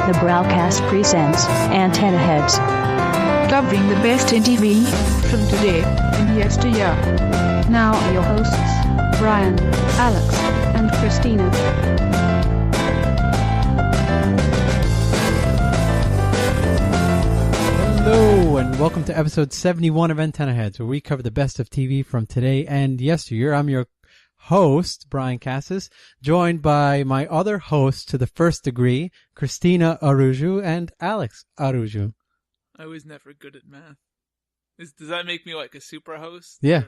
The Browcast presents Antenna Heads, covering the best in TV from today and yesteryear. Now your hosts, Brayan, Alex, and Cristina. Hello, and welcome to episode 71 of Antenna Heads, where we cover the best of TV from today and yesteryear. I'm your host, Brayan Cassis, joined by my other hosts to the first degree, Cristina Aruju and Alex Aruju. I was never good at math. Does that make me like a super host? Yeah.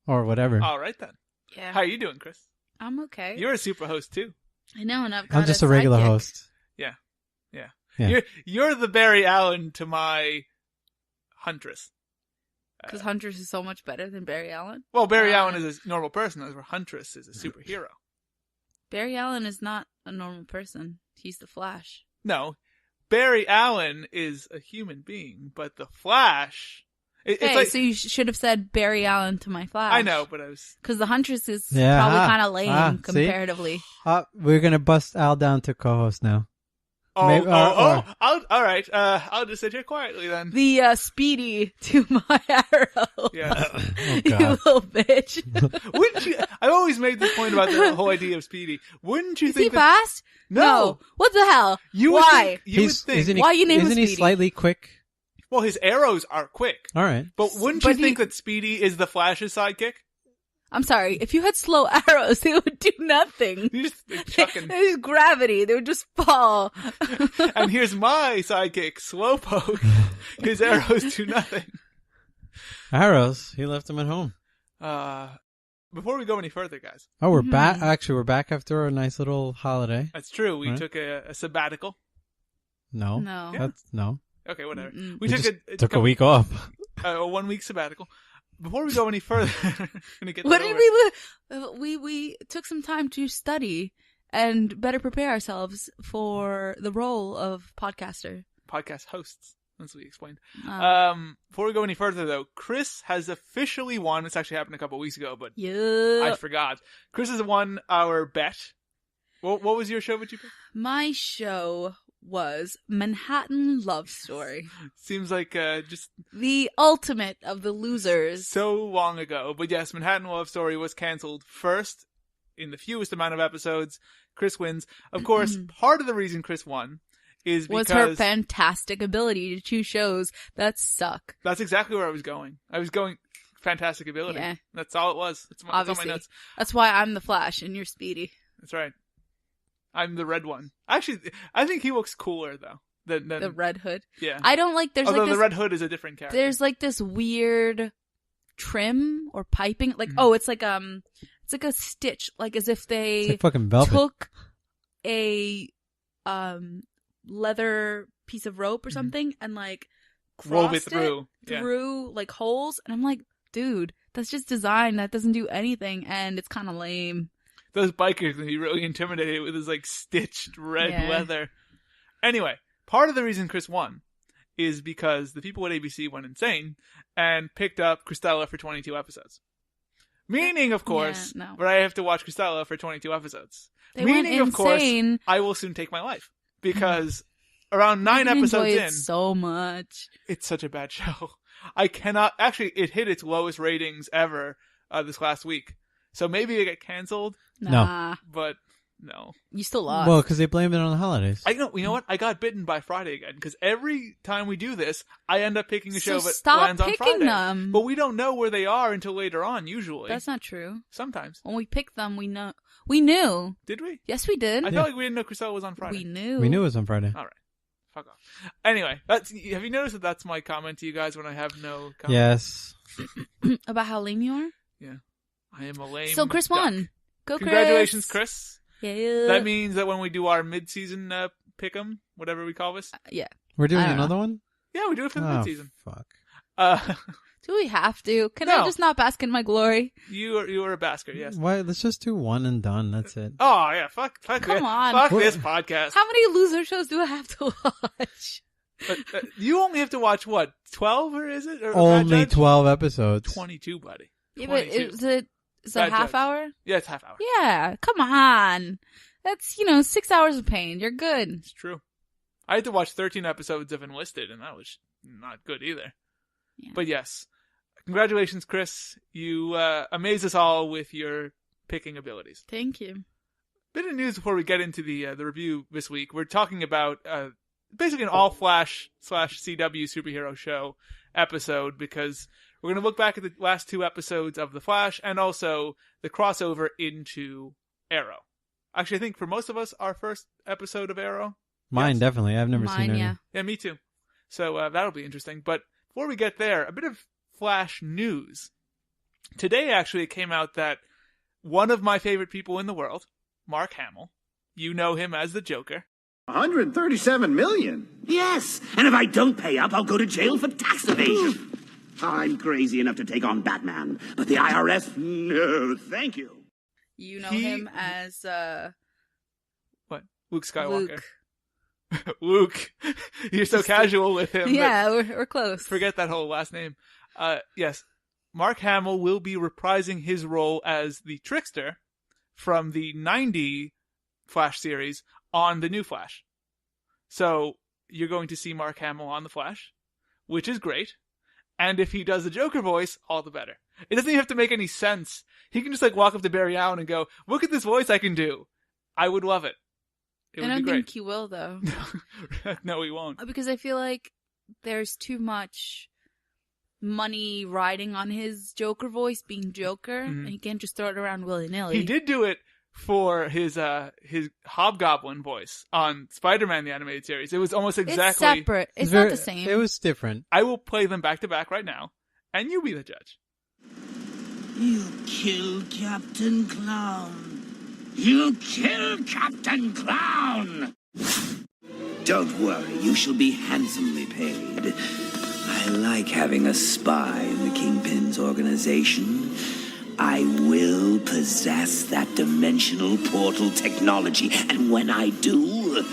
Or whatever. All right then. Yeah. How are you doing, Chris? I'm okay. You're a super host too. I know, and I've got I'm just a regular sidekick. host. Yeah. You're the Barry Allen to my Huntress. Because Huntress is so much better than Barry Allen. Well, Barry Allen is a normal person, as where Huntress is a superhero. Barry Allen is not a normal person. He's the Flash. No, Barry Allen is a human being, but the Flash. It's like, so you should have said Barry Allen to my Flash. I know, but I was. Because the Huntress is Yeah, probably ah, kind of lame ah, see? comparatively. We're going to bust Al down to co-host now. All Maybe- or- all right. I'll just sit here quietly then. The Speedy to my Arrow. Yeah. Oh, You God. little bitch. Wouldn't you? I've always made this point about the whole idea of Speedy. Wouldn't you Is he think that? fast? No. What the hell? You would Why? think- you would think. Isn't he, Why you name him Isn't he Speedy? slightly quick? Well, his arrows are quick. All right. But wouldn't But you think that Speedy is the Flash's sidekick? I'm sorry. If you had slow arrows, they would do nothing. You just like, chucking. There's gravity. They would just fall. And here's my sidekick, Slowpoke. His arrows do nothing. Arrows. He left them at home. Before we go any further, guys. Oh, we're back. Actually, we're back after a nice little holiday. That's true. We Right. took a sabbatical. No. No. That's no. Okay, whatever. Mm-mm. We just took took a week off. a 1 week sabbatical. Before we go any further, gonna get What that did over. we took some time to study and better prepare ourselves for the role of podcaster. Podcast hosts, as we explained. Um, Before we go any further, though, Chris has officially won. This actually happened a couple weeks ago, but I yeah. forgot. Chris has won our bet. What was your show that you picked? My show was Manhattan Love Story. Seems like just The ultimate of the losers. so long ago. But yes, Manhattan Love Story was canceled first in the fewest amount of episodes. Chris wins. Of course, part of the reason Chris won is because... Was her fantastic ability to choose shows that suck. That's exactly where I was going. I was going fantastic ability. Yeah. That's all it was. That's all Obviously. my notes. That's why I'm the Flash and you're Speedy. That's right. I'm the red one. Actually, I think he looks cooler though than The Red Hood. yeah. I don't like, there's Although like this, the Red Hood is a different character. there's like this weird trim or piping. Like, it's like a stitch, like as if It's they like fucking velvet. took a leather piece of rope or something and like Wove crossed it through. Yeah. through like holes, and I'm like, dude, that's just design. That doesn't do anything, and it's kind of lame. Those bikers can be really intimidated with his like stitched red Yeah. leather. Anyway, part of the reason Chris won is because the people at ABC went insane and picked up Cristela for 22 episodes. Meaning, of course, Yeah, no. that I have to watch Cristela for 22 episodes. They Meaning, went of course, insane. I will soon take my life. Because around 9 I episodes enjoy it in, so much. it's such a bad show. I cannot... Actually, it hit its lowest ratings ever this last week. So maybe it got canceled, Nah, but no. you still lost. Well, because they blamed it on the holidays. You know what? I got bitten by Friday again, because every time we do this, I end up picking a show So that stop lands on picking Friday. them. But we don't know where they are until later on, usually. That's not true. Sometimes. When we picked them, we know. We knew. Did we? Yes, we did. I felt like we didn't know Cristela was on Friday. We knew. We knew it was on Friday. All right. Fuck off. Anyway, have you noticed that that's my comment to you guys when I have no comment? Yes. About how lame you are. Yeah. I am a lame So Chris duck. won. Go, Congratulations, Chris. Yeah. That means that when we do our mid-season pick'em, whatever we call this. Yeah. We're doing I don't another one? Yeah, we do it for the Oh, mid-season. fuck. Do we have to? Can No. I just not bask in my glory? You are a bastard, yes. Why? Let's just do one and done. That's it. Oh, yeah, fuck Come this. on. Fuck What? this podcast. How many loser shows do I have to watch? You only have to watch, what, 12 or is it? Or Only Bad Judge? 12 episodes. 22, buddy. Yeah, but 22. is it a Bad half Judge. hour? Yeah, it's half hour. Yeah, come on. That's, 6 hours of pain. You're good. It's true. I had to watch 13 episodes of Enlisted, and that was not good either. Yeah. But yes, congratulations, Chris. You amaze us all with your picking abilities. Thank you. Bit of news before we get into the review this week. We're talking about basically an all-Flash / CW superhero show episode because we're going to look back at the last 2 episodes of The Flash and also the crossover into Arrow. Actually, I think for most of us, our first episode of Arrow. Mine, Yes. definitely. I've never seen any. Yeah. Yeah, me too. So that'll be interesting. But before we get there, a bit of Flash news. Today, actually, it came out that one of my favorite people in the world, Mark Hamill, you know him as the Joker. 137 million? Yes, and if I don't pay up, I'll go to jail for tax evasion. I'm crazy enough to take on Batman, but the IRS, no, thank you. You know him as What? Luke Skywalker. Luke. Luke. You're so casual with him. Yeah, we're close. Forget that whole last name. Yes, Mark Hamill will be reprising his role as the Trickster from the 90 Flash series on the new Flash. So you're going to see Mark Hamill on the Flash, which is great. And if he does the Joker voice, all the better. It doesn't even have to make any sense. He can just walk up to Brayan and go, "Look at this voice I can do." I would love it. It would I don't be think great. he will, though. No, he won't. Because I feel like there's too much money riding on his Joker voice being Joker, and he can't just throw it around willy-nilly. He did do it for his Hobgoblin voice on Spider-Man the Animated Series. It was almost exactly... It's separate. It's not the same. It was different. I will play them back to back right now, and you be the judge. You killed Captain Clown. You killed Captain Clown! Don't worry, you shall be handsomely paid. I like having a spy in the Kingpin's organization. I will possess that dimensional portal technology, and when I do...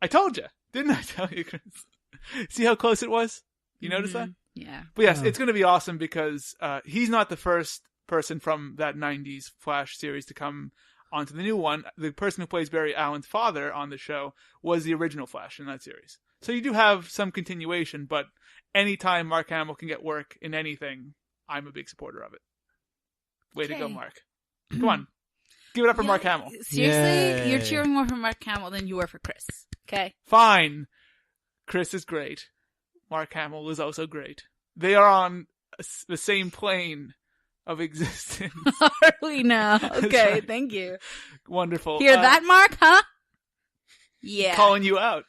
I told you. Didn't I tell you, Chris? See how close it was? You notice that? Yeah. But yes, it's going to be awesome because he's not the first person from that 90s Flash series to come onto the new one. The person who plays Barry Allen's father on the show was the original Flash in that series. So you do have some continuation, but anytime Mark Hamill can get work in anything, I'm a big supporter of it. Way to go, Mark. Come on. Give it up for Mark Hamill. Seriously? Yay. You're cheering more for Mark Hamill than you were for Chris. Okay? Fine. Chris is great. Mark Hamill is also great. They are on the same plane of existence. Are we now? Okay, right. thank you. Wonderful. Hear that, Mark, huh? Yeah. Calling you out.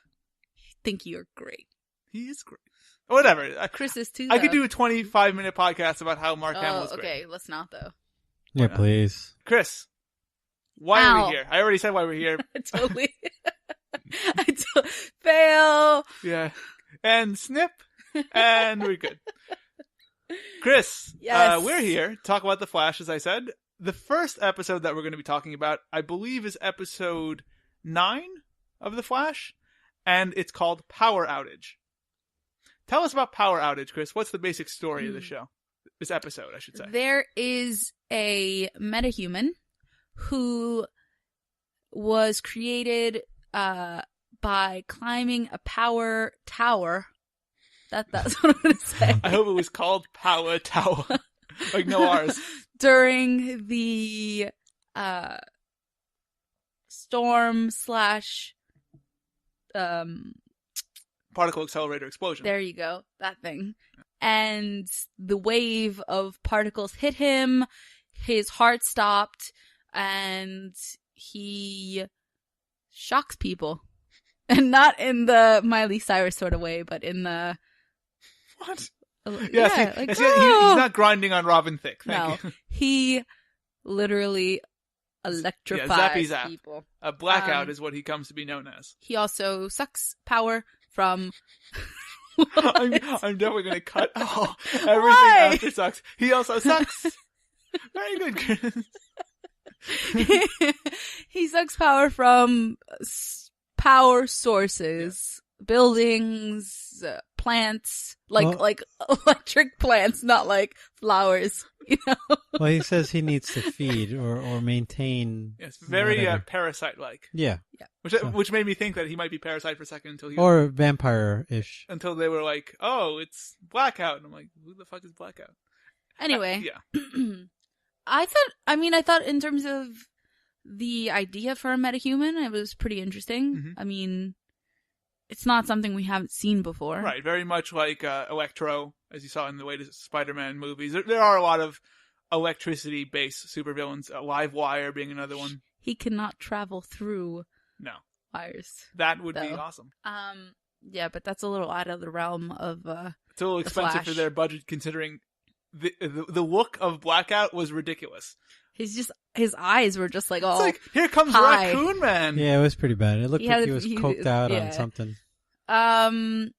Think you're great. He is great. Whatever. Chris is too, I could though. do a 25-minute podcast about how Mark Hamill is great. Okay, let's not, though. Yeah, not? please. Chris, why are Ow. we here? I already said why we're here. Totally. Fail. Yeah. And snip. And we're good. Chris, Yes. we're here to talk about The Flash, as I said. The first episode that we're going to be talking about, I believe, is episode 9 of The Flash, and it's called Power Outage. Tell us about Power Outage, Chris. What's the basic story of the show? This episode, I should say. There is a metahuman who was created by climbing a power tower. That's what I'm going to say. I hope it was called Power Tower. Like no R's. During the storm / Particle accelerator explosion. there you go, that thing. And the wave of particles hit him, his heart stopped, and he shocks people. And not in the Miley Cyrus sort of way, but in the... What? Yeah, he's "Oh!" not grinding on Robin Thicke. Thank No, you. he literally electrifies zappy zap. people. A blackout is what he comes to be known as. He also sucks power from... I'm definitely going to cut everything Why? after sucks. He also sucks. Very good, Chris. He sucks power from power sources, buildings, plants, Well- like electric plants, not like flowers, you know? Well, he says he needs to feed or maintain. Yes, very whatever. parasite-like. Yeah. Which made me think that he might be Parasite for a second Or vampire-ish. until they were like, oh, it's Blackout. And I'm like, who the fuck is Blackout? Anyway. Yeah. I thought in terms of the idea for a metahuman, it was pretty interesting. Mhm. I mean, it's not something we haven't seen before. Right, very much like Electro, as you saw in the latest Spider-Man movies. There are a lot of electricity-based supervillains, Livewire being another one. He cannot travel through No, wires. that would be Though. awesome. Yeah, but that's a little out of the realm of It's a little expensive for Flash. their budget, considering the look of Blackout was ridiculous. his eyes were just like all. It's like, here comes hi. Raccoon Man. Yeah, it was pretty bad. It looked He like had- he was he- coked out yeah. on something. Um,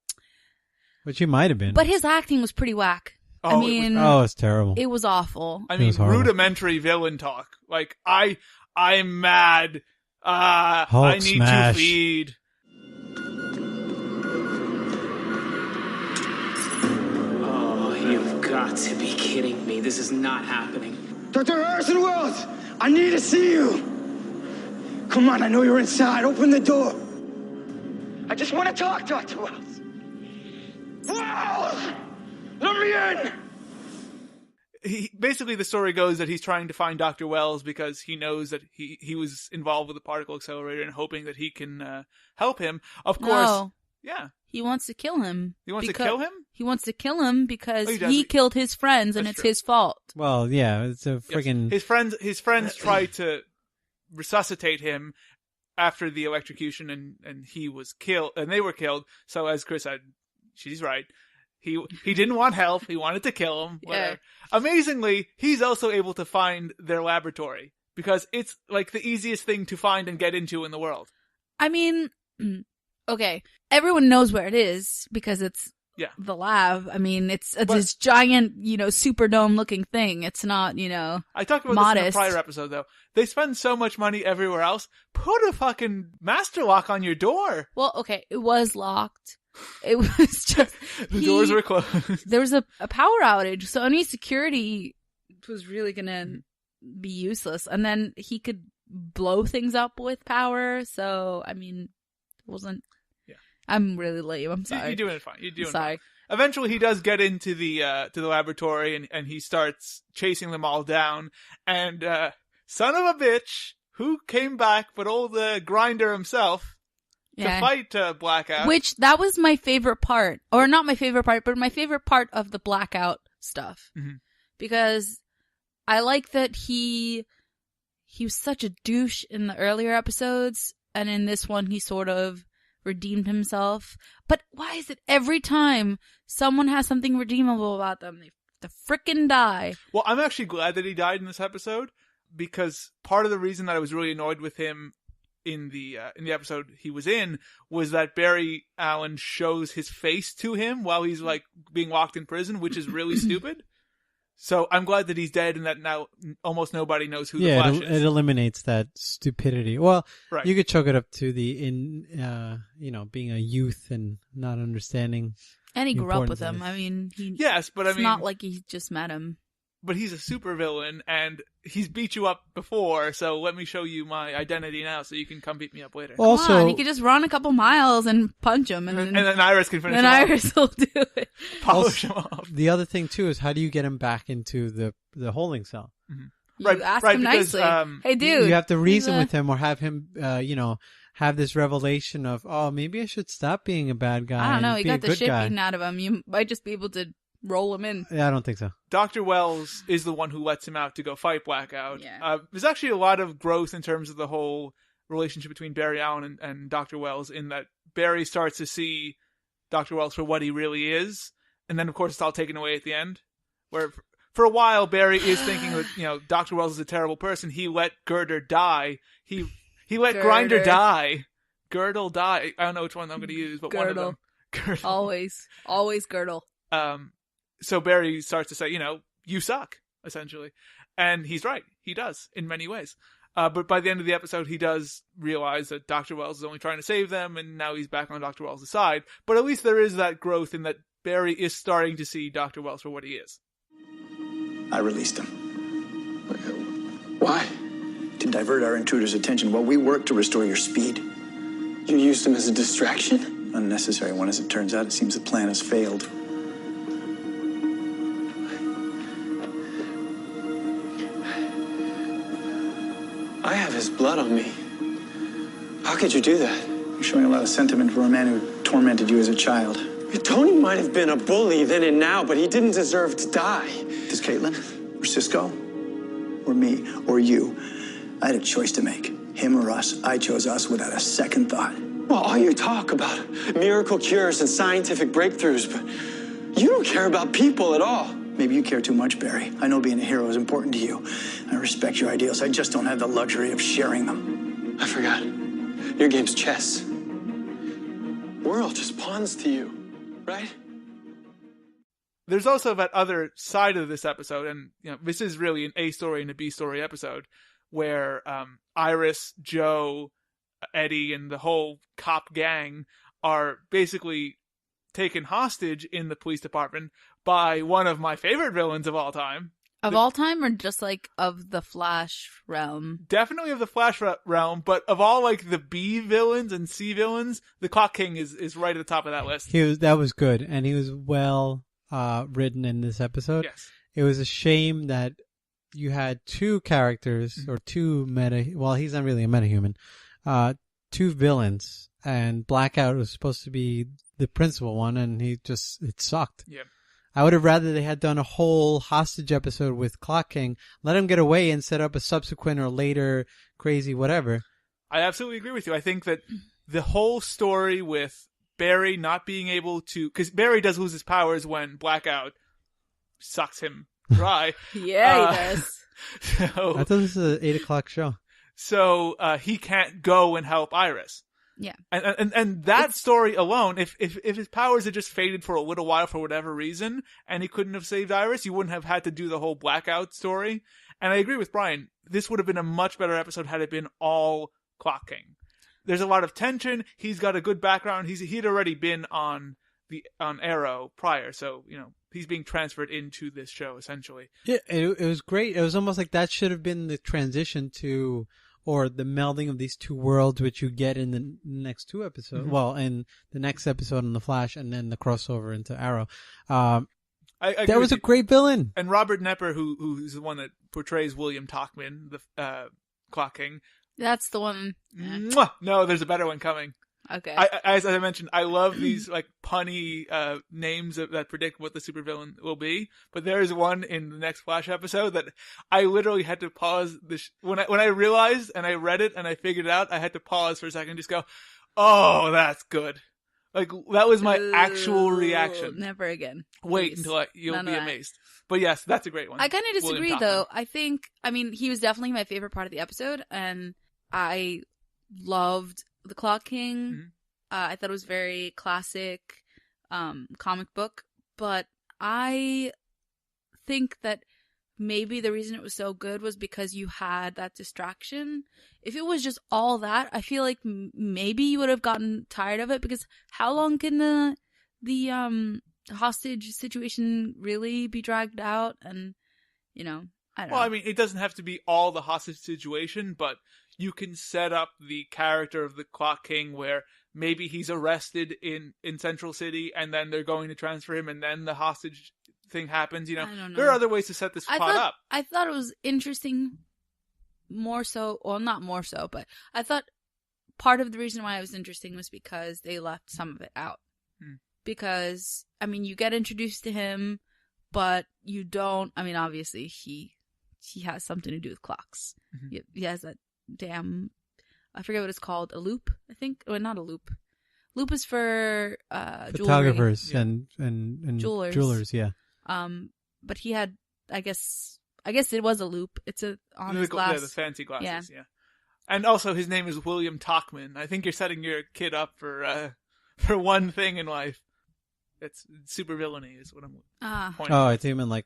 Which he might have been. but his acting was pretty whack. Oh, I it was- mean, Oh, it's terrible. it was awful. I It mean, was horrible. rudimentary villain talk. Like, I'm mad. I Hulk need smash. to feed. Oh, you've got to be kidding me. This is not happening. Dr. Harrison Wells, I need to see you. Come on, I know you're inside. Open the door. I just want to talk, Dr. Wells. Wells! Let me in! Basically, the story goes that he's trying to find Dr. Wells because he knows that he was involved with the particle accelerator and hoping that he can help him. Of course, No, yeah. he wants to kill him. He wants to Because- kill him? He wants to kill him because Oh, he does. he killed his friends and That's it's true. his fault. Well, yeah, it's a Yes. friggin' His friends tried to resuscitate him after the electrocution, and he was killed, and they were killed. So as Chris said, she's right. He didn't want help. He wanted to kill him. Whatever. Amazingly, he's also able to find their laboratory because it's like the easiest thing to find and get into in the world. I mean, okay, everyone knows where it is because it's Yeah. the lab. I mean, it's But- this giant, Superdome looking thing. It's not, I talked about this in a Modest. prior episode, though. They spend so much money everywhere else. Put a fucking master lock on your door. well, okay, it was locked. It was just The doors were closed. there was a power outage, so any security was really gonna be useless. And then he could blow things up with power. So I mean, it wasn't. Yeah. I'm really lame. I'm You're sorry. doing it fine. You're doing Sorry. fine. Eventually, he does get into the laboratory, and he starts chasing them all down. And son of a bitch, who came back but old Grinder himself to fight Blackout. Which that was my favorite part, or not my favorite part, but my favorite part of the Blackout stuff, Mhm. because I like that he was such a douche in the earlier episodes, and in this one he sort of redeemed himself. But why is it every time someone has something redeemable about them, they frickin' die? Well, I'm actually glad that he died in this episode, because part of the reason that I was really annoyed with him in the episode he was in was that Barry Allen shows his face to him while he's like being locked in prison, which is really stupid. So I'm glad that he's dead and that now almost nobody knows who the Flash it is. eliminates that stupidity. Well, Right. you could chalk it up to being a youth and not understanding. And he The grew up importance with of him. it. I mean, Yes, but it's I mean, not like he just met him. but he's a supervillain and he's beat you up before, so let me show you my identity now so you can come beat me up later. Come on, he could just run a couple miles and punch him, and And then Iris can finish then him off. Iris will do it. Polish him off. The other thing too is how do you get him back into the holding cell? You Right, ask right, him because, nicely. Hey, dude. You have to reason he's a- with him or have him, have this revelation of, oh, maybe I should stop being a bad guy. I don't know. and He be a got the good shit guy. beaten out of him. You might just be able to roll him in. Yeah, I don't think so. Dr. Wells is the one who lets him out to go fight Blackout. Yeah. There's actually a lot of growth in terms of the whole relationship between Barry Allen and Dr. Wells, in that Barry starts to see Dr. Wells for what he really is, and then of course it's all taken away at the end. Where for a while Barry is thinking that Dr. Wells is a terrible person. He let Girder die. He let Grinder Girder. die. Girdle die. I don't know which one I'm going to use, but one of them. Girdle. Always girdle. So Barry starts to say, you suck, essentially. And he's right. He does, in many ways. But by the end of the episode, he does realize that Dr. Wells is only trying to save them, and now he's back on Dr. Wells' side. But at least there is that growth in that Barry is starting to see Dr. Wells for what he is. I released him. Why? To divert our intruder's attention while we work to restore your speed. You used him as a distraction? Unnecessary one, as it turns out. It seems the plan has failed. I have his blood on me. How could you do that? You're showing a lot of sentiment for a man who tormented you as a child. Tony might have been a bully then and now, but he didn't deserve to die. Does Caitlin, or Cisco, or me, or you? I had a choice to make. Him or us. I chose us without a second thought. Well, all you talk about miracle cures and scientific breakthroughs, but you don't care about people at all. Maybe you care too much, Barry. I know being a hero is important to you. I respect your ideals. I just don't have the luxury of sharing them. I forgot. Your game's chess. We're all just pawns to you, right? There's also that other side of this episode, and this is really an A story and a B story episode, where Iris, Joe, Eddie, and the whole cop gang are basically taken hostage in the police department by one of my favorite villains of all time. Of all time, or just like of the Flash realm? Definitely of the Flash realm, but of all like the B villains and C villains, the Clock King is right at the top of that list. That was good, and he was well written in this episode. Yes. It was a shame that you had two characters or two well, he's not really a metahuman, two villains, and Blackout was supposed to be the principal one, and it sucked. Yeah. I would have rather they had done a whole hostage episode with Clock King, let him get away and set up a subsequent or later crazy whatever. I absolutely agree with you. I think that the whole story with Barry not being able to, because Barry does lose his powers when Blackout sucks him dry. Yeah, he does. So, I thought this was an 8:00 show. So he can't go and help Iris. Yeah. And that story alone, if his powers had just faded for a little while for whatever reason, and he couldn't have saved Iris, you wouldn't have had to do the whole Blackout story. And I agree with Brian. This would have been a much better episode had it been all Clock King. There's a lot of tension. He's got a good background. He'd already been on Arrow prior, so he's being transferred into this show essentially. Yeah, it was great. It was almost like that should have been the transition to, or the melding of these two worlds, which you get in the next two episodes. Mm-hmm. Well, in the next episode on The Flash, and then the crossover into Arrow. That was a great villain. And Robert Knepper, who's the one that portrays William Tachman, the Clock King. That's the one. Mwah! No, there's a better one coming. Okay. As I mentioned, I love these like punny names that predict what the supervillain will be. But there is one in the next Flash episode that I literally had to pause when I realized and I read it and I figured it out. I had to pause for a second and just go, "Oh, that's good." Like that was my actual reaction. Never again. Wait until you'll be amazed. But yes, that's a great one. I kind of disagree though. I mean, he was definitely my favorite part of the episode, and I loved the Clock King. Mm-hmm. I thought it was very classic comic book, but I think that maybe the reason it was so good was because you had that distraction. If it was just all that, I feel like maybe you would have gotten tired of it, because how long can the hostage situation really be dragged out? And I don't know. Well, I mean, it doesn't have to be all the hostage situation, but you can set up the character of the Clock King where maybe he's arrested in Central City and then they're going to transfer him and then the hostage thing happens. I don't know. There are other ways to set this plot up. I thought it was interesting more so, well, not more so, but I thought part of the reason why it was interesting was because they left some of it out. Because, I mean, you get introduced to him, but you don't, I mean, obviously he has something to do with clocks. Mm-hmm. He has that damn, I forget what it's called, a loop, I think, or not a loop. Loop is for photographers jewelry. and jewelers, yeah. But he had, I guess it was a loop. It's on his glass. Yeah, the fancy glasses. Yeah. And also, his name is William Tachman. I think you're setting your kid up for one thing in life. It's super villainy, is what I'm pointing. Oh, I think you meant like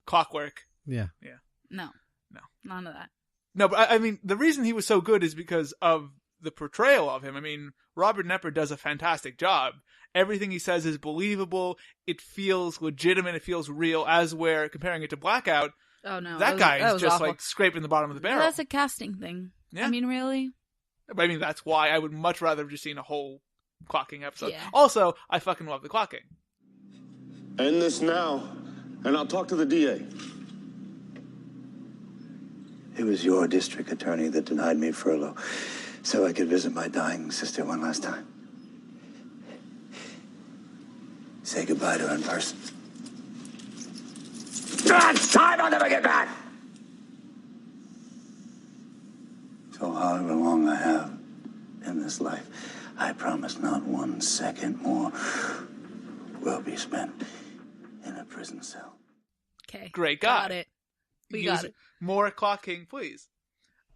clockwork. Yeah. No, none of that. No, but I mean, the reason he was so good is because of the portrayal of him. I mean, Robert Knepper does a fantastic job. Everything he says is believable. It feels legitimate. It feels real. As we're comparing it to Blackout, Oh no, that guy is just awful. like scraping the bottom of the barrel. That's a casting thing. Yeah. I mean, really? But I mean, that's why I would much rather have just seen a whole clocking episode. Yeah. Also, I fucking love the clocking. End this now, and I'll talk to the DA. It was your district attorney that denied me furlough so I could visit my dying sister one last time. Say goodbye to her in person. God's time, I'll never get back! So however long I have in this life, I promise not 1 second more will be spent in a prison cell. Okay. Great guy. Got it. We Use got it. More clocking, please.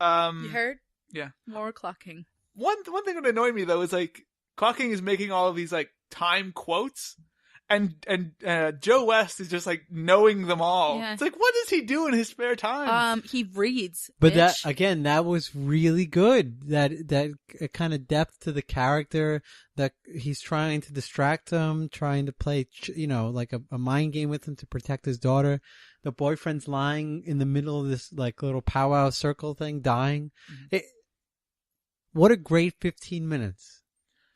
You heard? Yeah. More clocking. One thing that annoyed me though is like clocking is making all of these like time quotes, and Joe West is just like knowing them all. Yeah. It's like, what does he do in his spare time? He reads. But bitch. that was really good. That kind of depth to the character, that he's trying to distract him, trying to play, like a mind game with him to protect his daughter. The boyfriend's lying in the middle of this like little powwow circle thing, dying. Mm-hmm. What a great 15 minutes.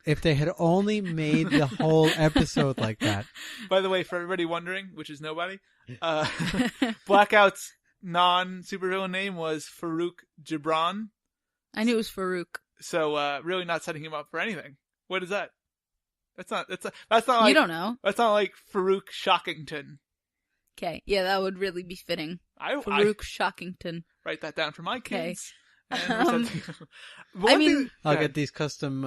If they had only made the whole episode like that. By the way, for everybody wondering, which is nobody, Blackout's non-supervillain name was Farouk Gibran. I knew it was Farouk. So really not setting him up for anything. What is that? That's not like, you don't know. That's not like Farouk Shockington. Okay, yeah, that would really be fitting. Farouk Shockington. Write that down for my kids. I mean, I'll get these custom.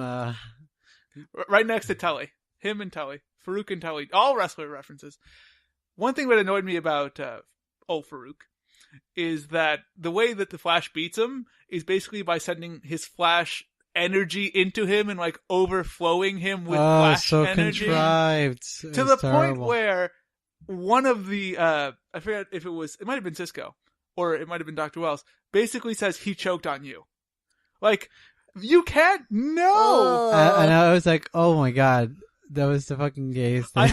Right next to Tully, him and Tully, Farouk and Tully, all wrestler references. One thing that annoyed me about old Farouk is that the way that the Flash beats him is basically by sending his Flash energy into him and like overflowing him with Flash so energy. Contrived. To the point where one of the I forget if it might have been Cisco or it might have been Dr. Wells, basically says he choked on you. Like, you can't know. And I was like, oh my god, that was the fucking gayest thing. I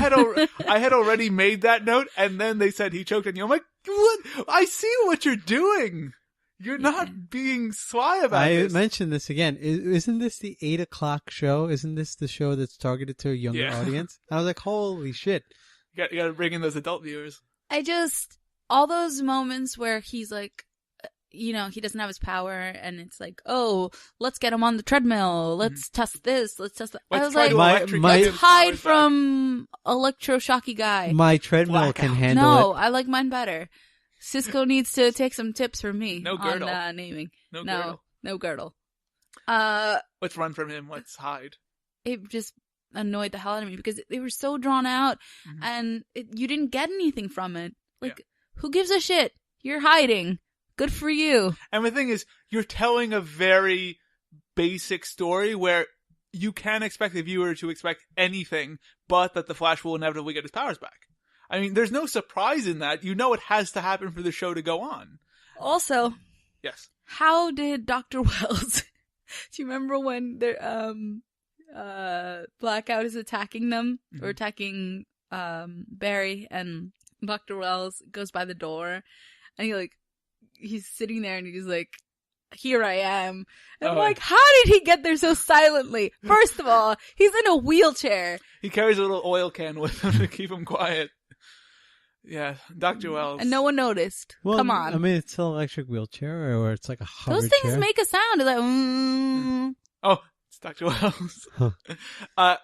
had already made that note, and then they said he choked on you. I'm like, what? I see what you're doing. You're not being sly about this. I mentioned this again. Isn't this the 8 o'clock show? Isn't this the show that's targeted to a younger audience? I was like, holy shit. You got to bring in those adult viewers. All those moments where he's like, he doesn't have his power, and it's like, oh, let's get him on the treadmill. Let's test this. Let's test that. I was like, let's hide from electroshocky guy. My treadmill can handle it. No, I like mine better. Cisco needs to take some tips from me No girdle. on naming. No girdle. Let's run from him. Let's hide. It just annoyed the hell out of me because they were so drawn out, and you didn't get anything from it. Like, who gives a shit? You're hiding. Good for you. And the thing is, you're telling a very basic story where you can't expect the viewer to expect anything but that the Flash will inevitably get his powers back. I mean, there's no surprise in that. You know it has to happen for the show to go on. Also, yes. How did Dr. Wells... Do you remember when Blackout is attacking them? Or attacking Barry, and Dr. Wells goes by the door, and he's sitting there and he's like, here I am. And I'm like, how did he get there so silently? First of all, he's in a wheelchair. He carries a little oil can with him to keep him quiet. Yeah, Dr. Wells. And no one noticed. Well, come on. I mean, it's an electric wheelchair, or it's like a hover Those things chair. make a sound. It's like, Oh, it's Dr. Wells.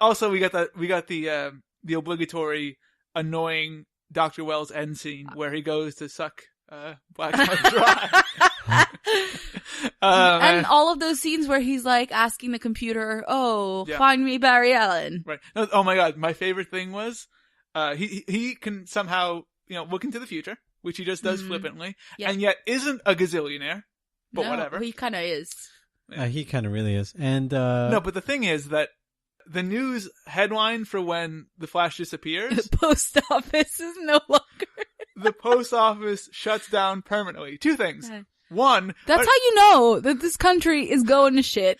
Also, we got the obligatory annoying Dr. Wells end scene where he goes to suck Blackout dry. And all of those scenes where he's like asking the computer, find me Barry Allen. Right. Oh my god, my favorite thing was he can somehow, look into the future, which he just does flippantly, and yet isn't a gazillionaire, but whatever. He kind of is. He kind of really is. And no, but the thing is that the news headline for when the Flash disappears, the post office is no longer. The post office shuts down permanently. Two things. One, That's how you know that this country is going to shit.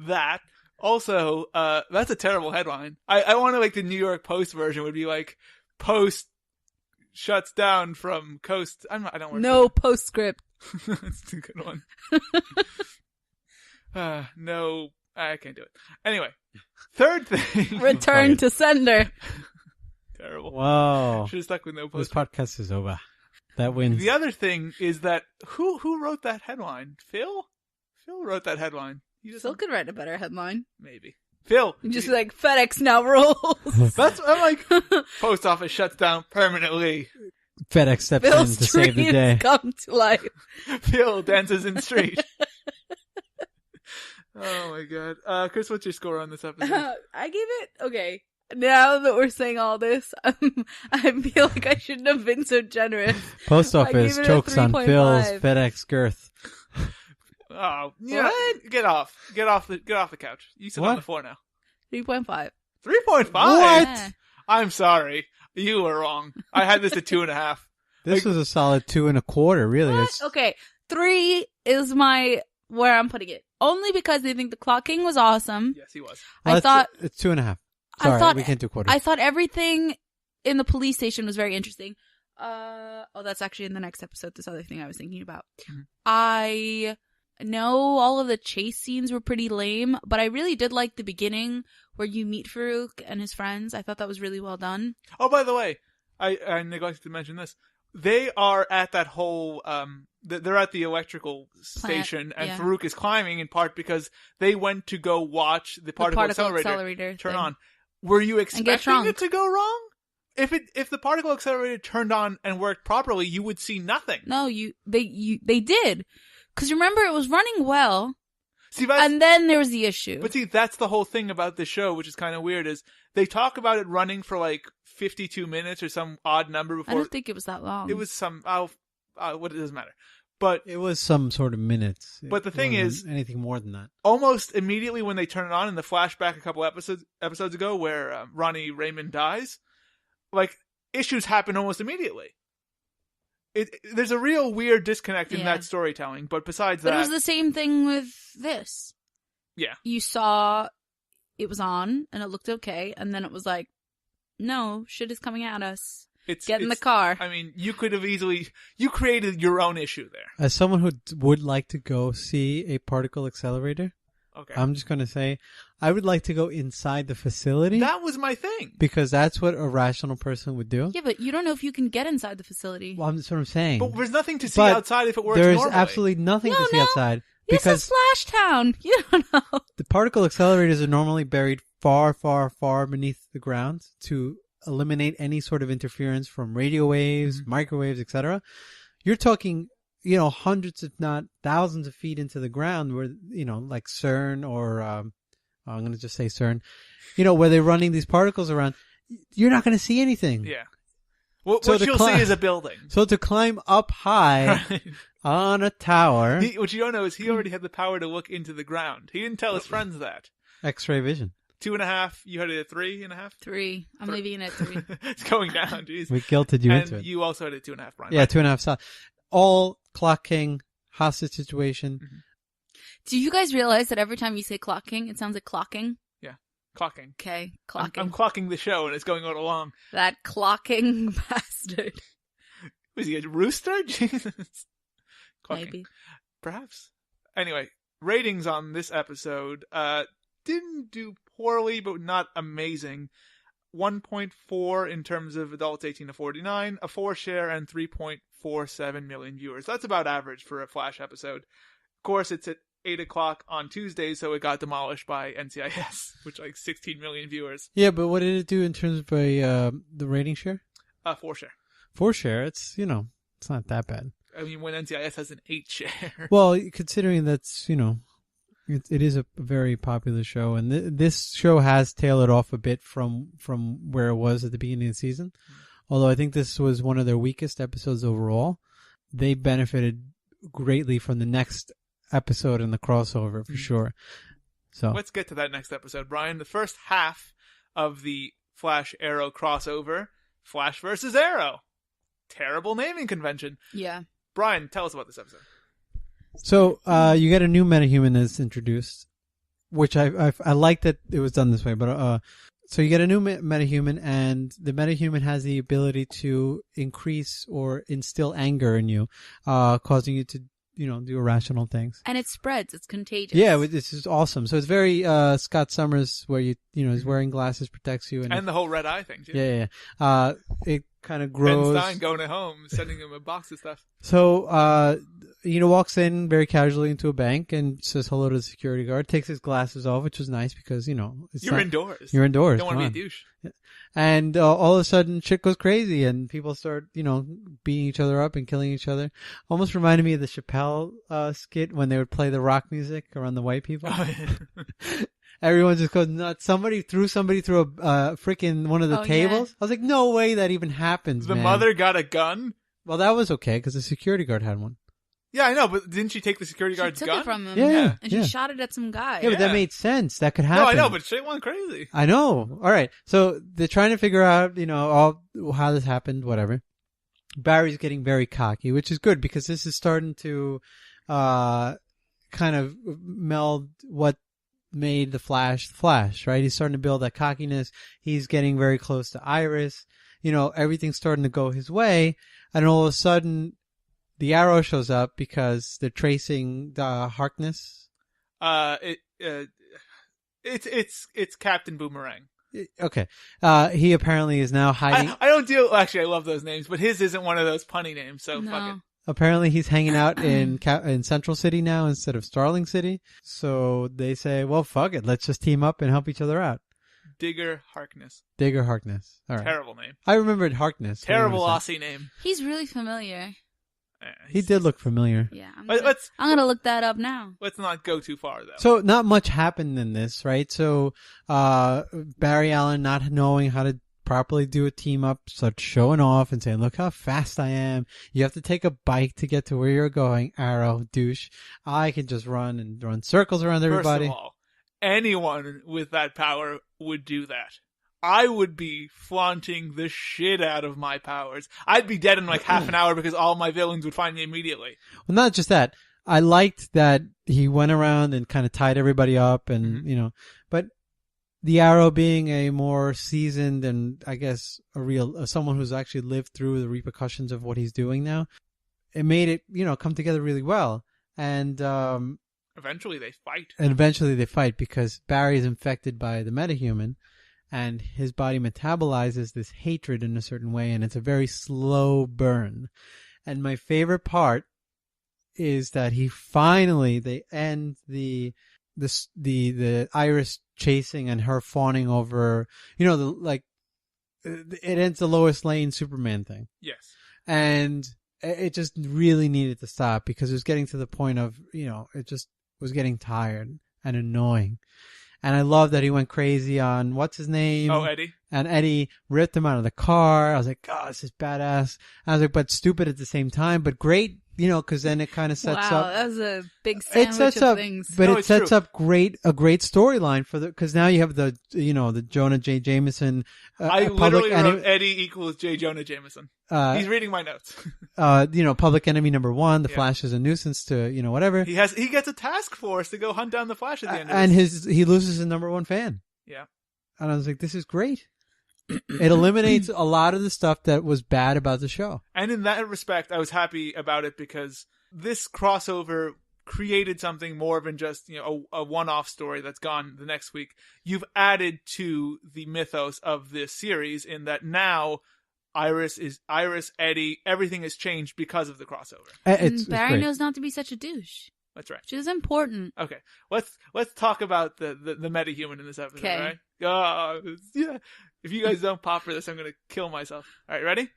that. Also, that's a terrible headline. I want to, like, the New York Post version would be like, Post shuts down from coast. I don't work. No postscript. That's a good one. No, I can't do it. Anyway, third thing. Return to sender. Terrible. Wow. Should have stuck with no This post. podcast is over. That wins. The other thing is that who wrote that headline? Phil? Phil wrote that headline. He Still could write a better headline. Maybe. Phil. Just like FedEx now rules. That's I'm like post office shuts down permanently. FedEx steps in Phil's to save the dreams day. come to life. Phil dances in street. Oh my god. Chris, what's your score on this episode? I gave it okay. Now that we're saying all this, I feel like I shouldn't have been so generous. Post I office gave it a chokes on 3.5. Phil's FedEx girth. Oh, yeah. What? Get off the couch. You sit on What? the floor now. 3.5. 3.5? What? Yeah. I'm sorry. You were wrong. I had this at 2.5. This was a solid 2.25, really. What? It's, Okay, 3 is where I'm putting it. Only because I think the Clock King was awesome. Yes, he was. well, I thought it's 2.5. Sorry, we can't do quarters. I thought everything in the police station was very interesting. That's actually in the next episode, this other thing I was thinking about. Mhm. I know all of the chase scenes were pretty lame, but I really did like the beginning where you meet Farouk and his friends. I thought that was really well done. Oh, by the way, I neglected to mention this. They are at that whole, they're at the electrical station, and yeah. Farouk is climbing in part because they went to go watch the particle accelerator turn thing. on. Were you expecting drunk. it to go wrong? If the particle accelerator turned on and worked properly, you would see nothing. No, they did. Because remember, it was running well, See, that's, and then there was the issue. but see, that's the whole thing about the show, which is kind of weird, is they talk about it running for like 52 minutes or some odd number I before. don't think it was that long. It was some, what, it doesn't matter. But It was some sort of minutes. But the It thing wasn't is- anything more than that. almost immediately when they turn it on in the flashback a couple episodes ago where Ronnie Raymond dies, like, issues happen almost immediately. There's a real weird disconnect in Yeah. that storytelling, but besides But that, it was the same thing with this. yeah. You saw it was on, and it looked okay, and then it was like, no, shit is coming at us. Get in the car. I mean, you could have you created your own issue there. As someone who would like to go see a particle accelerator, Okay. I'm just going to say I would like to go inside the facility That was my thing. because that's what a rational person would do. Yeah, but you don't know if you can get inside the facility. Well, that's what I'm saying. But there's nothing to see But outside if it works There's normally. absolutely nothing to see No. outside It's a because splash town. You don't know. the particle accelerators are normally buried far, far, far beneath the ground to eliminate any sort of interference from radio waves, microwaves, etc. You're talking, hundreds, if not thousands of feet into the ground where, like CERN or, I'm going to just say CERN, where they're running these particles around. You're not going to see anything. Yeah. What So you'll see is a building. So to climb up high on a tower, What you don't know is he already had the power to look into the ground. He didn't tell his friends that. X-ray vision. 2.5. You had it at 3.5. 3. I'm leaving it at 3. It's going down. Jeez. We guilted you into And it. you also had a 2.5, Brian. Yeah, 2.5 solid. All Clock King, hostage situation. Do you guys realize that every time you say clocking, it sounds like clocking? Yeah. Clocking. Okay, clocking. I'm clocking the show and it's going on along. That clocking bastard. Was he a rooster? Jesus. Clocking. Maybe. Perhaps. Anyway, ratings on this episode didn't do poorly, but not amazing. 1.4 in terms of adults 18 to 49, a 4 share, and 3.47 million viewers. That's about average for a Flash episode. Of course, it's at 8 o'clock on Tuesday, so it got demolished by NCIS, which 16 million viewers. Yeah, but what did it do in terms of the rating share? 4 share. 4 share. It's, it's not that bad. I mean, when NCIS has an 8 share. Well, considering that's, it is a very popular show, and this show has tailored off a bit from where it was at the beginning of the season. Although I think this was one of their weakest episodes overall. They benefited greatly from the next episode and the crossover for sure. So Let's get to that next episode, Brian. The first half of the Flash Arrow crossover, Flash versus Arrow. Terrible naming convention. Yeah. Brian, tell us about this episode. So you get a new metahuman that's introduced, which I like that it was done this way. But so you get a new metahuman, and the metahuman has the ability to increase or instill anger in you, causing you to do irrational things. And it spreads. It's contagious. Yeah, this is awesome. So it's very Scott Summers, where he's wearing glasses, protects you, and the whole red eye thing too. Yeah. It kind of grows. Ben Stein going home, sending him a box of stuff. So walks in very casually into a bank and says hello to the security guard. Takes his glasses off, which was nice because you're indoors. You're indoors. Don't want to be a douche. Yeah. And all of a sudden, shit goes crazy, and people start beating each other up and killing each other. Almost reminded me of the Chappelle skit when they would play the rock music around the white people. Everyone just goes nuts. Somebody threw a freaking one of the tables. Yeah. I was like, no way that even happens. The man. Mother got a gun. Well, that was okay because the security guard had one. Yeah, I know, but didn't she take the security guard's gun? She took it from him. Yeah. And she shot it at some guy. Yeah, but that made sense. That could happen. No, I know, but shit went crazy. I know. All right. So they're trying to figure out, how this happened, whatever. Barry's getting very cocky, which is good because this is starting to kind of meld what made the Flash, right? He's starting to build that cockiness. He's getting very close to Iris. Everything's starting to go his way. And all of a sudden, the Arrow shows up because they're tracing the Harkness. It's Captain Boomerang. Okay. He apparently is now hiding. I don't deal. Actually, I love those names, but his isn't one of those punny names. So fuck it. Apparently, he's hanging out in Central City now instead of Starling City. So they say, "Well, fuck it. Let's just team up and help each other out." Digger Harkness. All right. Terrible name. I remembered Harkness. Terrible Aussie name. He's really familiar. He did look familiar. Yeah, I'm gonna look that up now. Let's not go too far though. So not much happened in this, right? So Barry Allen not knowing how to properly do a team up, starts showing off and saying, "Look how fast I am. You have to take a bike to get to where you're going, Arrow, douche. I can just run circles around everybody." First of all, anyone with that power would do that. I would be flaunting the shit out of my powers. I'd be dead in like half an hour because all my villains would find me immediately. Well, not just that. I liked that he went around and kind of tied everybody up and, but the Arrow being a more seasoned and I guess someone who's actually lived through the repercussions of what he's doing now, it made it, come together really well. And, eventually they fight because Barry is infected by the metahuman. And his body metabolizes this hatred in a certain way, and it's a very slow burn. And my favorite part is that they end the Iris chasing and her fawning over, it ends the Lois Lane Superman thing. Yes. And it just really needed to stop because it was getting to the point of, it just was getting tired and annoying. And I love that he went crazy on, what's his name? Oh, Eddie. And Eddie ripped him out of the car. I was like, God, this is badass. I was like, but stupid at the same time, but great, because then it kind of sets up. Wow, that was a big sandwich of things. But it sets up a great storyline because now you have the Jonah J. Jameson. I literally wrote Eddie equals J. Jonah Jameson. He's reading my notes. Public Enemy #1. The Flash is a nuisance to, whatever. He gets a task force to go hunt down the Flash at the end of and he loses his #1 fan. Yeah. And I was like, this is great. It eliminates a lot of the stuff that was bad about the show. And in that respect, I was happy about it because this crossover created something more than just, a one-off story that's gone the next week. You've added to the mythos of this series in that now Iris, Eddie, everything has changed because of the crossover. And Barry knows not to be such a douche. That's right. Which is important. Okay. Let's talk about the metahuman in this episode, right? Yeah. If you guys don't pop for this, I'm going to kill myself. All right, ready?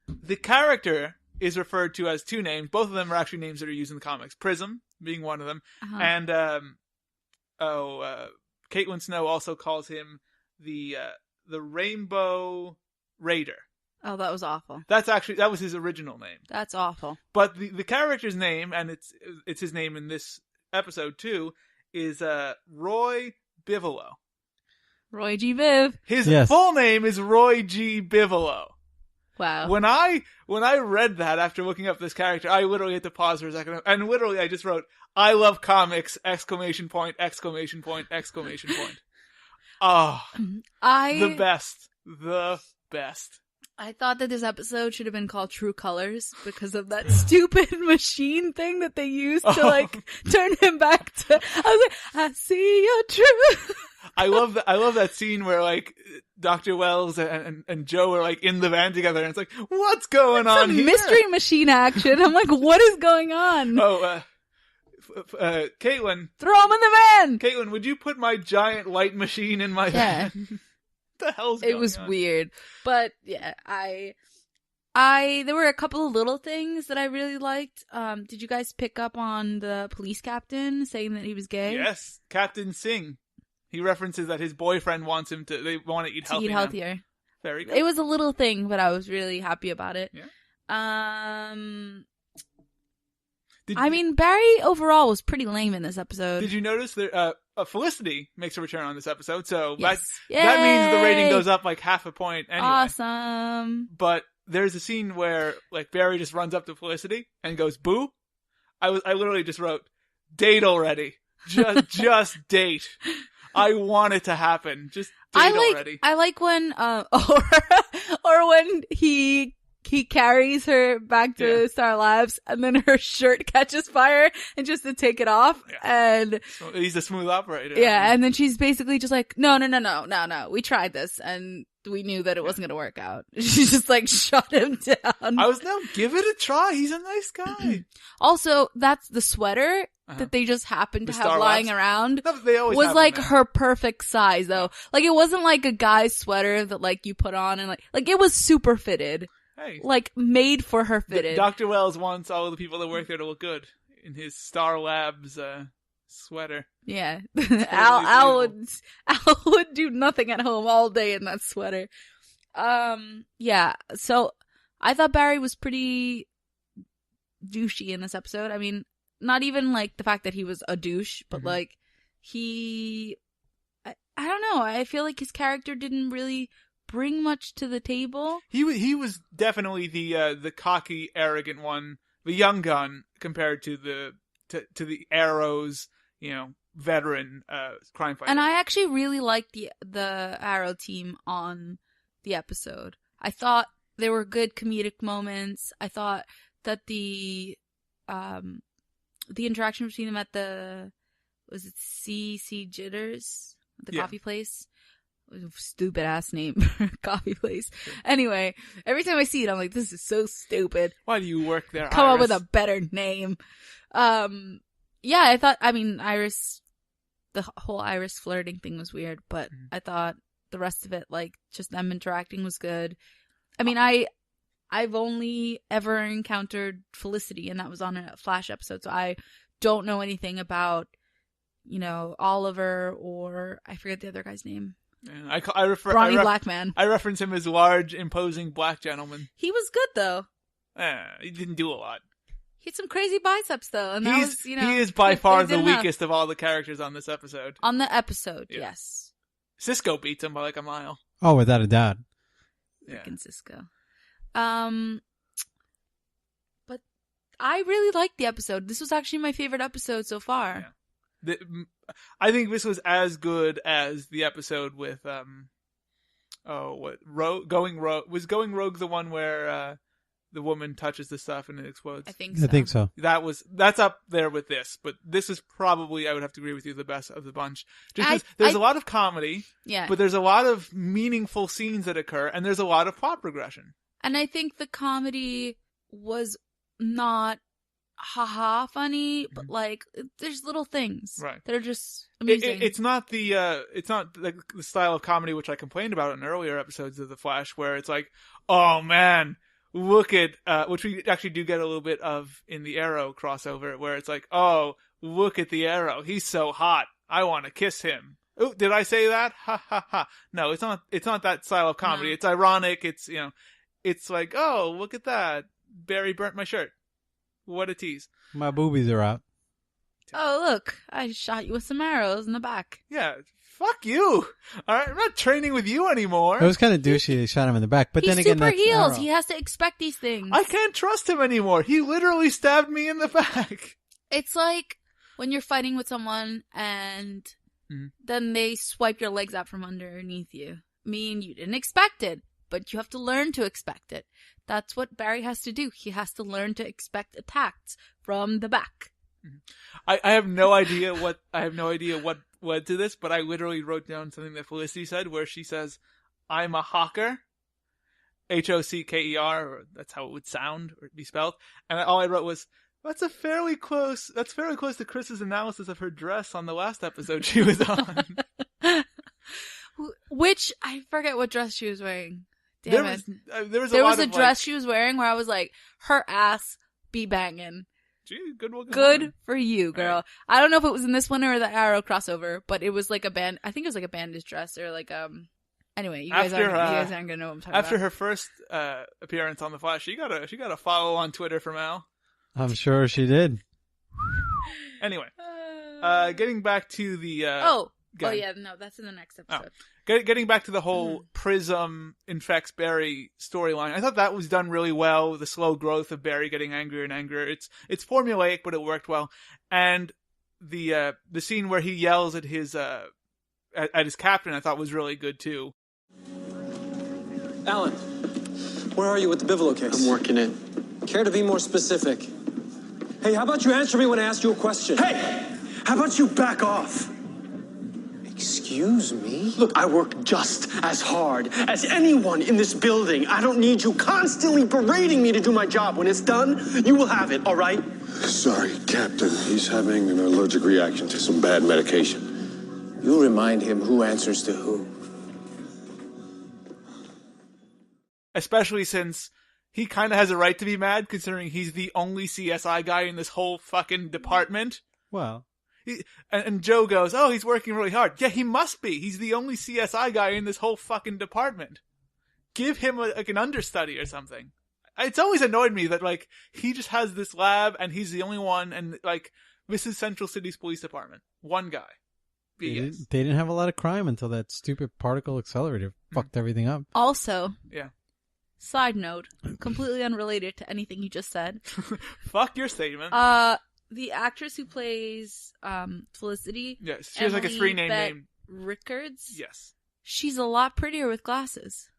The character is referred to as two names. Both of them are actually names that are used in the comics. Prism being one of them. Uh-huh. And, Caitlin Snow also calls him the Rainbow Raider. Oh, that was awful. That was his original name. That's awful. But the character's name, and it's his name in this episode too, is Roy Bivolo. Roy G. Biv. His full name is Roy G. Bivolo. Wow. When I read that after looking up this character, I literally had to pause for a second, and literally I just wrote, "I love comics!" ! Oh, the best. I thought that this episode should have been called True Colors because of that stupid machine thing that they used to like turn him back to. I was like, I see your truth. I love that scene where like Dr. Wells and Joe are like in the van together, and it's like, what's going on here? Mystery machine action. I'm like, what is going on? Caitlin, throw him in the van. Caitlin, would you put my giant light machine in my van? What the hell's going on? It was weird, but yeah, I there were a couple of little things that I really liked. Did you guys pick up on the police captain saying that he was gay? Yes, Captain Singh. He references that his boyfriend wants him to. They want to eat healthy. Eat healthier. Very good. It was a little thing, but I was really happy about it. Yeah. I mean, Barry overall was pretty lame in this episode. Did you notice that Felicity makes a return on this episode? So yes. that means the rating goes up like half a point anyway. Awesome. But there's a scene where like Barry just runs up to Felicity and goes, "Boo." I literally just wrote, "Date already. Just date." I want it to happen. Just date already. I like when or when he carries her back to Star Labs and then her shirt catches fire and just to take it off and so he's a smooth operator. Yeah, and then she's basically just like, no, we tried this and we knew that it wasn't gonna work out. She just like shut him down. Give it a try. He's a nice guy. Also, that's the sweater that they just happened to have lying around was like her perfect size though. Like it wasn't like a guy's sweater that like you put on and like it was super fitted. Hey. Like made for her fitted. Dr. Wells wants all of the people that work there to look good in his Star Labs sweater. Yeah. Al would do nothing at home all day in that sweater. Yeah. So I thought Barry was pretty douchey in this episode. I mean, not even like the fact that he was a douche, but like I don't know. I feel like his character didn't really bring much to the table. He was definitely the cocky, arrogant one, the young gun compared to the Arrow's, veteran crime fighter. And I actually really liked the Arrow team on the episode. I thought there were good comedic moments. I thought that the interaction between them at was it CC Jitters, the coffee place? Stupid ass name for a coffie place. Anyway, every time I see it, I'm like, this is so stupid. Why do you work there, Come Iris? up with a better name. Yeah, Iris, the whole Iris flirting thing was weird, but I thought the rest of it, like, just them interacting was good. I mean, I've only ever encountered Felicity, and that was on a Flash episode, so I don't know anything about, Oliver or I forget the other guy's name. Yeah, Brawny black man. I reference him as large, imposing black gentleman. He was good though. He didn't do a lot. He had some crazy biceps though, and he is by far the weakest of all the characters on this episode. On the episode, yes. Cisco beats him by like a mile. Oh, without a doubt. Freaking Cisco. But I really liked the episode. This was actually my favorite episode so far. Yeah. I think this was as good as the episode with Going Rogue. Was Going Rogue the one where the woman touches the stuff and it explodes? I think so. I think so. That's up there with this, but this is probably, I would have to agree with you, the best of the bunch. Just because there's a lot of comedy, but there's a lot of meaningful scenes that occur, and there's a lot of plot progression. And I think the comedy was not haha funny, but like there's little things that are just amusing. It's not the style of comedy which I complained about in earlier episodes of The Flash, where it's like, oh man, look at which we actually do get a little bit of in the Arrow crossover, where it's like, oh, look at the Arrow, he's so hot, I want to kiss him. Oh, did I say that? Ha ha ha. No, it's not that style of comedy. No. It's ironic. It's it's like, oh, look at that, Barry burnt my shirt. What a tease. My boobies are out. Oh, look. I shot you with some arrows in the back. Yeah. Fuck you. All right, I'm not training with you anymore. It was kind of douchey. They shot him in the back, but He's then again, super that's heels. Arrow. He has to expect these things. I can't trust him anymore. He literally stabbed me in the back. It's like when you're fighting with someone and then they swipe your legs out from underneath you. I mean, you didn't expect it, but you have to learn to expect it. That's what Barry has to do. He has to learn to expect attacks from the back. I have no idea what led to this, but I literally wrote down something that Felicity said, where she says, "I'm a hawker," Hocker, or that's how it would sound or be spelled. And all I wrote was, That's fairly close to Chris's analysis of her dress on the last episode she was on. Which, I forget what dress she was wearing. Damn it. There was a dress she was wearing where I was like, her ass be banging. Gee, good looking. Good for you, girl. Right. I don't know if it was in this one or the Arrow crossover, but it was like I think it was like a bandage dress or like, anyway, you guys aren't gonna know what I'm talking about. After her first, appearance on The Flash, she got a follow on Twitter from Al. I'm sure she did. Anyway, getting back to the, that's in the next episode. Getting back to the whole Prism infects Barry storyline, I thought that was done really well. The slow growth of Barry getting angrier and angrier. It's formulaic, but it worked well. And the scene where he yells at his captain, I thought was really good too. Alan, where are you with the Bivolo case? I'm working it. Care to be more specific? Hey, how about you answer me when I ask you a question? Hey! How about you back off? Excuse me? Look, I work just as hard as anyone in this building. I don't need you constantly berating me to do my job. When it's done, you will have it, all right? Sorry, Captain. He's having an allergic reaction to some bad medication. You remind him who answers to who. Especially since he kind of has a right to be mad, considering he's the only CSI guy in this whole fucking department. Well... And Joe goes, "Oh, he's working really hard." Yeah, he must be. He's the only CSI guy in this whole fucking department. Give him an understudy or something. It's always annoyed me that, like, he just has this lab and he's the only one, and, like, this is Central City's police department. One guy. They didn't have a lot of crime until that stupid particle accelerator fucked everything up. Also, yeah. Side note, completely unrelated to anything you just said. Fuck your statement. The actress who plays Felicity, yes, she has like a 3-name name. Rickards. Yes, she's a lot prettier with glasses.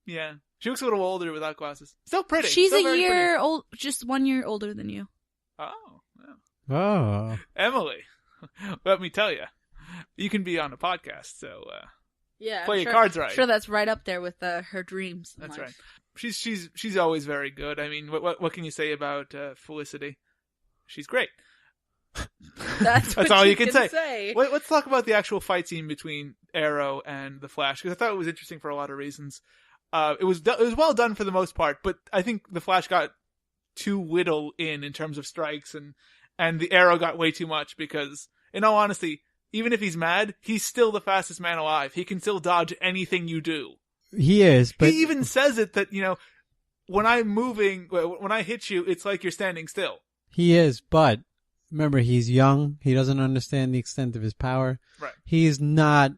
Yeah, she looks a little older without glasses. Still pretty. She's Still a year pretty. old, just 1 year older than you. Oh, yeah. Oh, Emily, let me tell you, you can be on a podcast, so yeah, play your cards right. Sure, that's right up there with her dreams. That's right. She's always very good. I mean, what can you say about Felicity? She's great. That's all you can say. Let's talk about the actual fight scene between Arrow and the Flash, because I thought it was interesting for a lot of reasons. It was well done for the most part, but I think the Flash got too little in terms of strikes, and the Arrow got way too much, because, in all honesty, even if he's mad, he's still the fastest man alive. He can still dodge anything you do. He is, but... He even says it that, when I'm moving, when I hit you, it's like you're standing still. He is, but remember, he's young. He doesn't understand the extent of his power. Right. He's not,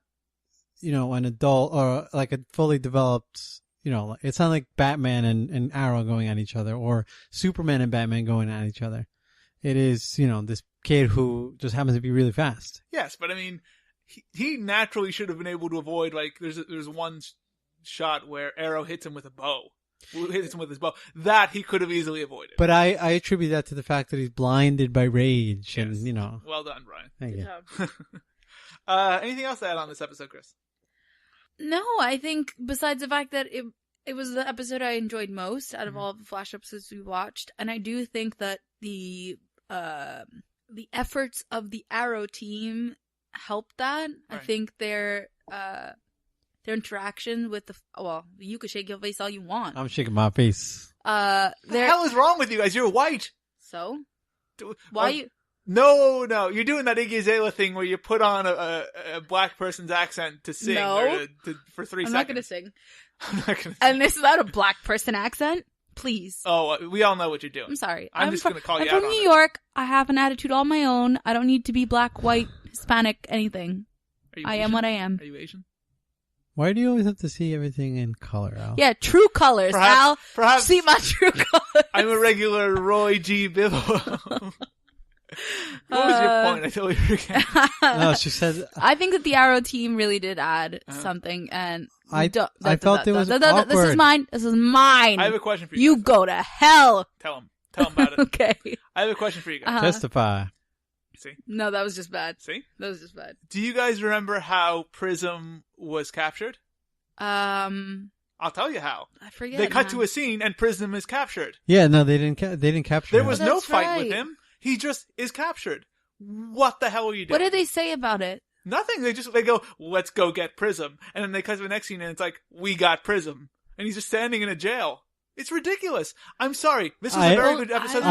an adult or like a fully developed, it's not like Batman and Arrow going at each other, or Superman and Batman going at each other. It is, this kid who just happens to be really fast. Yes, but I mean, he naturally should have been able to avoid, like, there's one shot where Arrow hits him with a bow. Hits him with his bow. That he could have easily avoided. But I attribute that to the fact that he's blinded by rage, yes. and Well done, Brian. Thank you. Anything else to add on this episode, Chris? No, I think besides the fact that it was the episode I enjoyed most out of all the Flash episodes we watched, and I do think that the efforts of the Arrow team helped that. Right. I think their interaction with you could shake your face all you want. I'm shaking my face. What the hell is wrong with you guys? You're white. So? Why you... No, you're doing that Iggy Azalea thing where you put on a black person's accent to sing for 3 seconds. I'm not going to sing. And this is not a black person accent? Please. Oh, we all know what you're doing. I'm sorry. I'm just going to call you out I'm from New York. I have an attitude all my own. I don't need to be black, white, Hispanic, anything. you I Asian? am what I am. Are you Asian? Why do you always have to see everything in color, Al? Yeah, true colors, Al. Perhaps See my true colors. I'm a regular Roy G. Bigelow. What was your point? I totally forget. No, she said. I think that the Arrow team really did add something, and I felt it was awkward. This is mine. This is mine. I have a question for you. You guys. go to hell. Tell him about it. Okay. I have a question for you guys. Testify. See? No, that was just bad. See? That was just bad. Do you guys remember how Prism was captured? I'll tell you how. I forget. They cut to a scene and Prism is captured. Yeah, no, they didn't capture There him. was no That's fight with right. him. He just is captured. What the hell are you doing? What did they say about it? Nothing. They go, let's go get Prism. And then they cut to the next scene and it's like, we got Prism. And he's just standing in a jail. It's ridiculous. I'm sorry. This was a very good episode.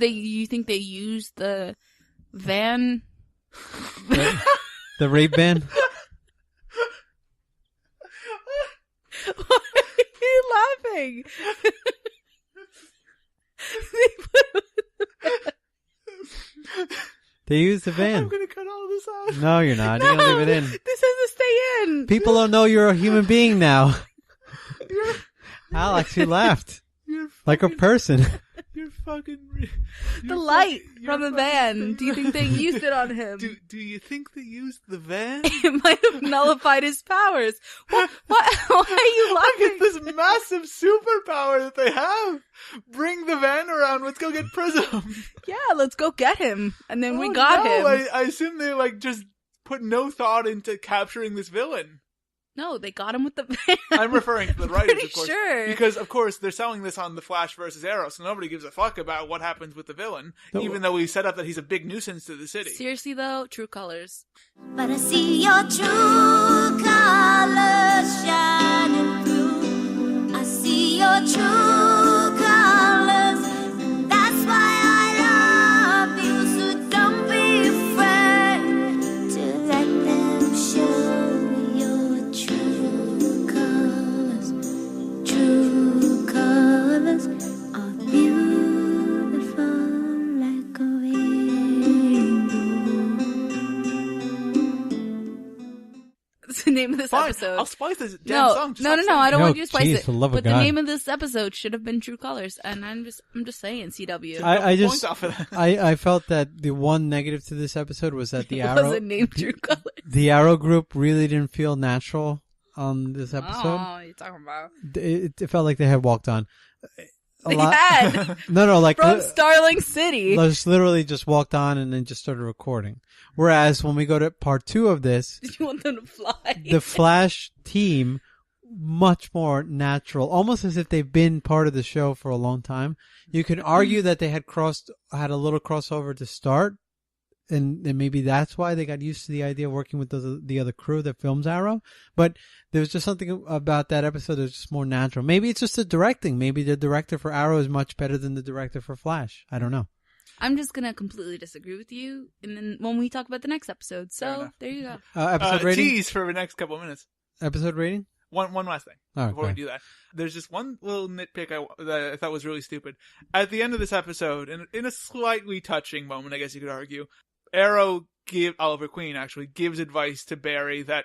You think they used the van? The rape ban? Why are you laughing? They used the van. I'm going to cut all of this out. No, you're not. You're going to leave it in. This has to stay in. People don't know you're a human being now. Alex, you laughed. Like a person. You're fucking... The light from the van. Do you think they used it on him? Do you think they used the van? It might have nullified his powers. What? Why are you laughing? Look at this massive superpower that they have. Bring the van around. Let's go get Prism. Yeah, let's go get him. And then we got him. I assume they just put no thought into capturing this villain. No, they got him with the van. I'm referring to the writers, Pretty of course. sure. Because, of course, they're selling this on The Flash versus Arrow, so nobody gives a fuck about what happens with the villain, even though we set up that he's a big nuisance to the city. Seriously, though, true colors. But I see your true colors shining through. I see your true colors. That's why I love you. So don't be afraid to let them show your true colors. True colors are beautiful like a rainbow. That's the name of this Fine, episode. I'll spice this damn song. No. I don't want you to spice geez, it. for the love of But the God. name of this episode should have been True Colors, and I'm just saying, CW. I felt that the one negative to this episode was that the It Arrow wasn't named True Colors. the Arrow group really didn't feel natural on this episode. Oh, you're talking about. It felt like they had walked on. They had. No, like From Starling City. Just literally just walked on and then just started recording. Whereas when we go to part 2 of this, Did you want them to fly? the Flash team, much more natural, almost as if they've been part of the show for a long time. You can argue that they had a little crossover to start, and maybe that's why they got used to the idea of working with the other crew that films Arrow. But there was just something about that episode that was just more natural. Maybe it's just the directing. Maybe the director for Arrow is much better than the director for Flash. I don't know. I'm just going to completely disagree with you, and then when we talk about the next episode. So, there you go. Episode rating? Tease for the next couple of minutes. Episode rating? One last thing before Okay. we do that. There's just one little nitpick that I thought was really stupid. At the end of this episode, in a slightly touching moment, I guess you could argue, Oliver Queen actually gives advice to Barry that,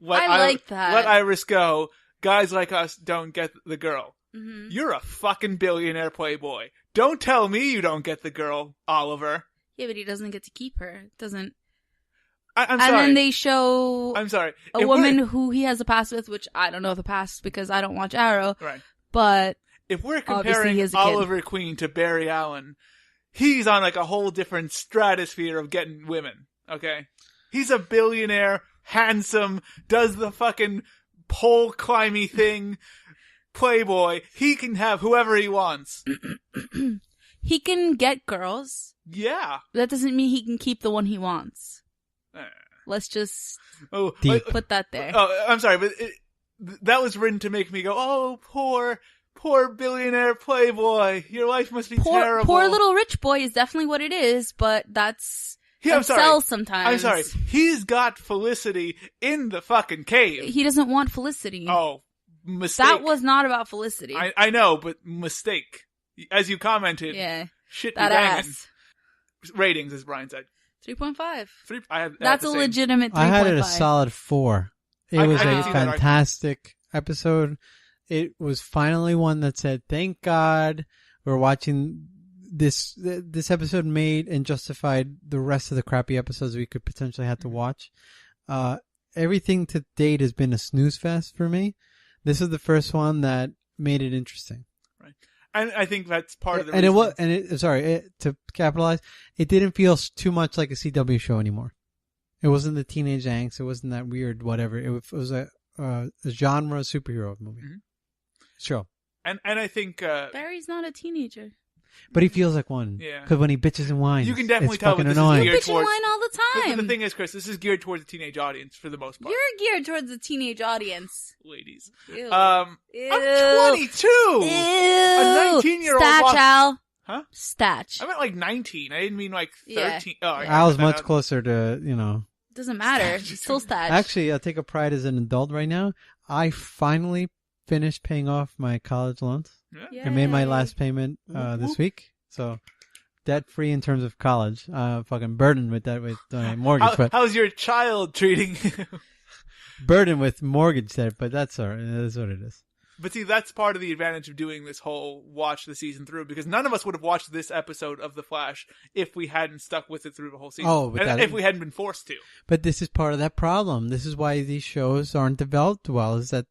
let Iris go. Guys like us don't get the girl. Mm-hmm. You're a fucking billionaire playboy. Don't tell me you don't get the girl, Oliver. Yeah, but he doesn't get to keep her. Doesn't. I'm and sorry. then they show I'm sorry. a woman who he has a past with, which I don't know the past because I don't watch Arrow. Right. But if we're obviously comparing he is a Oliver Queen to Barry Allen, he's on like a whole different stratosphere of getting women. Okay? He's a billionaire, handsome, does the fucking pole climby thing, playboy. He can have whoever he wants. he can get girls. Yeah. That doesn't mean he can keep the one he wants. Let's just put that there. Oh, I'm sorry, but that was written to make me go, oh, poor billionaire playboy. Your life must be terrible. Poor little rich boy is definitely what it is, but that's... I'm sorry. sells sometimes. I'm sorry. He's got Felicity in the fucking cave. He doesn't want Felicity. Oh, mistake. That was not about Felicity. I know, but mistake. As you commented. Yeah. Shit that be banging. ass. Ratings, as Brian said. 3.5. I That's the a same. legitimate 3.5. I had it a solid 4. It was I can a see that fantastic episode. It was finally one that said, "Thank God we're watching this." This episode made and justified the rest of the crappy episodes we could potentially have to watch. Everything to date has been a snooze fest for me. This is the first one that made it interesting. Right. And I think that's part of the and reason. to capitalize, it didn't feel too much like a CW show anymore. It wasn't the teenage angst. It wasn't that weird whatever. It was a genre superhero movie. Mm-hmm. Show. And I think Barry's not a teenager. But he feels like one. Yeah. Because when he bitches and whines, you can definitely it's tell fucking that this annoying. is You bitch and whine all the time. The thing is, Chris, this is geared towards a teenage audience for the most part. You're geared towards the teenage audience. Ladies. Ew. Ew. Ew. I'm 22! Ew. A 19-year-old Statch, Al. Huh? Statch. I meant like 19. I didn't mean like 13. Yeah. Oh, I Al's got that much out. closer to, Doesn't matter. It's still Statch. Actually, I take a pride as an adult right now. I finally finished paying off my college loans. Yeah. I made my last payment this week. So, debt-free in terms of college. Fucking burdened with that with mortgage. but How's your child treating you? burdened with mortgage debt, but that's all right. That's what it is. But see, that's part of the advantage of doing this whole watch the season through, because none of us would have watched this episode of The Flash if we hadn't stuck with it through the whole season. Oh, and if we hadn't been forced to. But this is part of that problem. This is why these shows aren't developed well, is that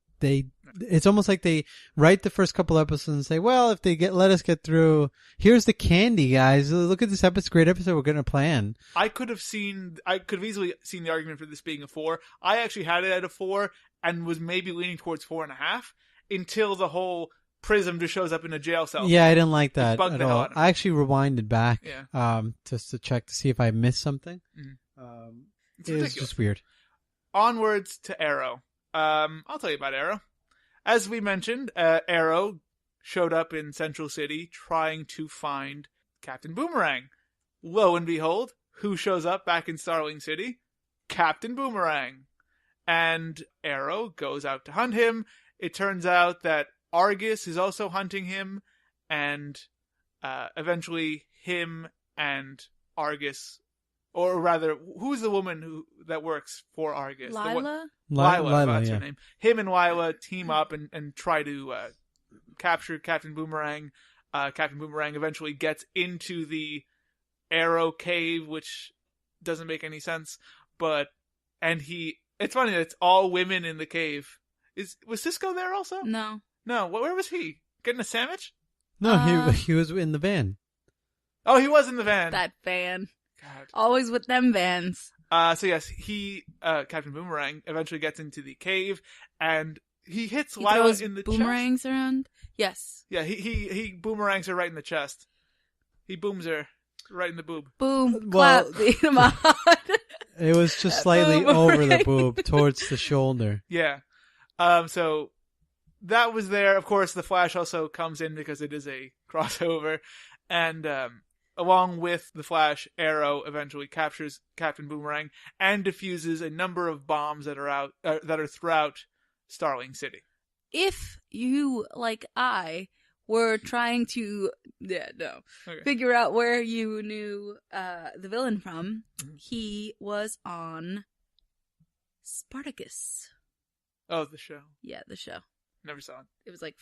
it's almost like they write the first couple episodes and say, well, if they let us get through, here's the candy, guys. Look at this episode, great episode we're going to plan. I could have easily seen the argument for this being a 4. I actually had it at a 4 and was maybe leaning towards 4.5 until the whole Prism just shows up in a jail cell. Yeah, I didn't like that bugged at the hell all. out of me. I actually rewinded back Yeah. just to check to see if I missed something. Mm-hmm. It's It was ridiculous. just weird. Onwards to Arrow. I'll tell you about Arrow. As we mentioned, Arrow showed up in Central City trying to find Captain Boomerang. Lo and behold, who shows up back in Starling City? Captain Boomerang. And Arrow goes out to hunt him. It turns out that Argus is also hunting him, and eventually him and Argus, or rather, who's the woman that works for Argus? Lila? Lila, that's yeah. her name. Him and Lila team up and try to capture Captain Boomerang. Captain Boomerang eventually gets into the Arrow cave, which doesn't make any sense. It's funny that it's all women in the cave. Was Cisco there also? No. No. Where was he? Getting a sandwich? No, he was in the van. Oh, he was in the van. That van. God. Always with them vans. So yes, Captain Boomerang eventually gets into the cave and he hits He Lila throws in the boomerangs around? Yes. Yeah, he boomerangs her right in the chest. He booms her right in the boob. Boom. Well, Clap. Beat him out. It was just slightly over the boob towards the shoulder. Yeah. So that was there. Of course, the Flash also comes in because it is a crossover. And along with the Flash, Arrow eventually captures Captain Boomerang and defuses a number of bombs that are throughout Starling City. If you, like I, were trying to figure out where you knew the villain from, he was on Spartacus. Oh, the show. Yeah, the show. Never saw it. It was like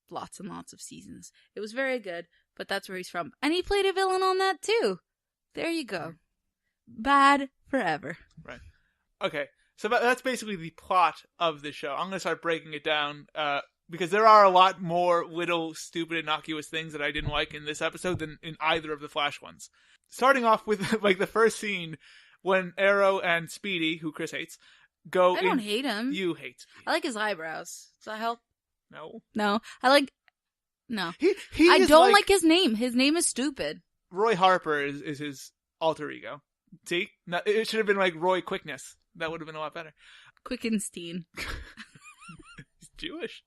lots and lots of seasons. It was very good, but that's where he's from. And he played a villain on that too. There you go. Bad forever. Right. Okay. So that's basically the plot of the show. I'm going to start breaking it down because there are a lot more little stupid innocuous things that I didn't like in this episode than in either of the Flash ones. Starting off with like the first scene when Arrow and Speedy, who Chris hates, go I don't hate him. You hate Speedy. I like his eyebrows. Does that help? No. No. No. He I is don't like his name. His name is stupid. Roy Harper is his alter ego. See? No, it should have been like Roy Quickness. That would have been a lot better. Quickenstein. He's Jewish.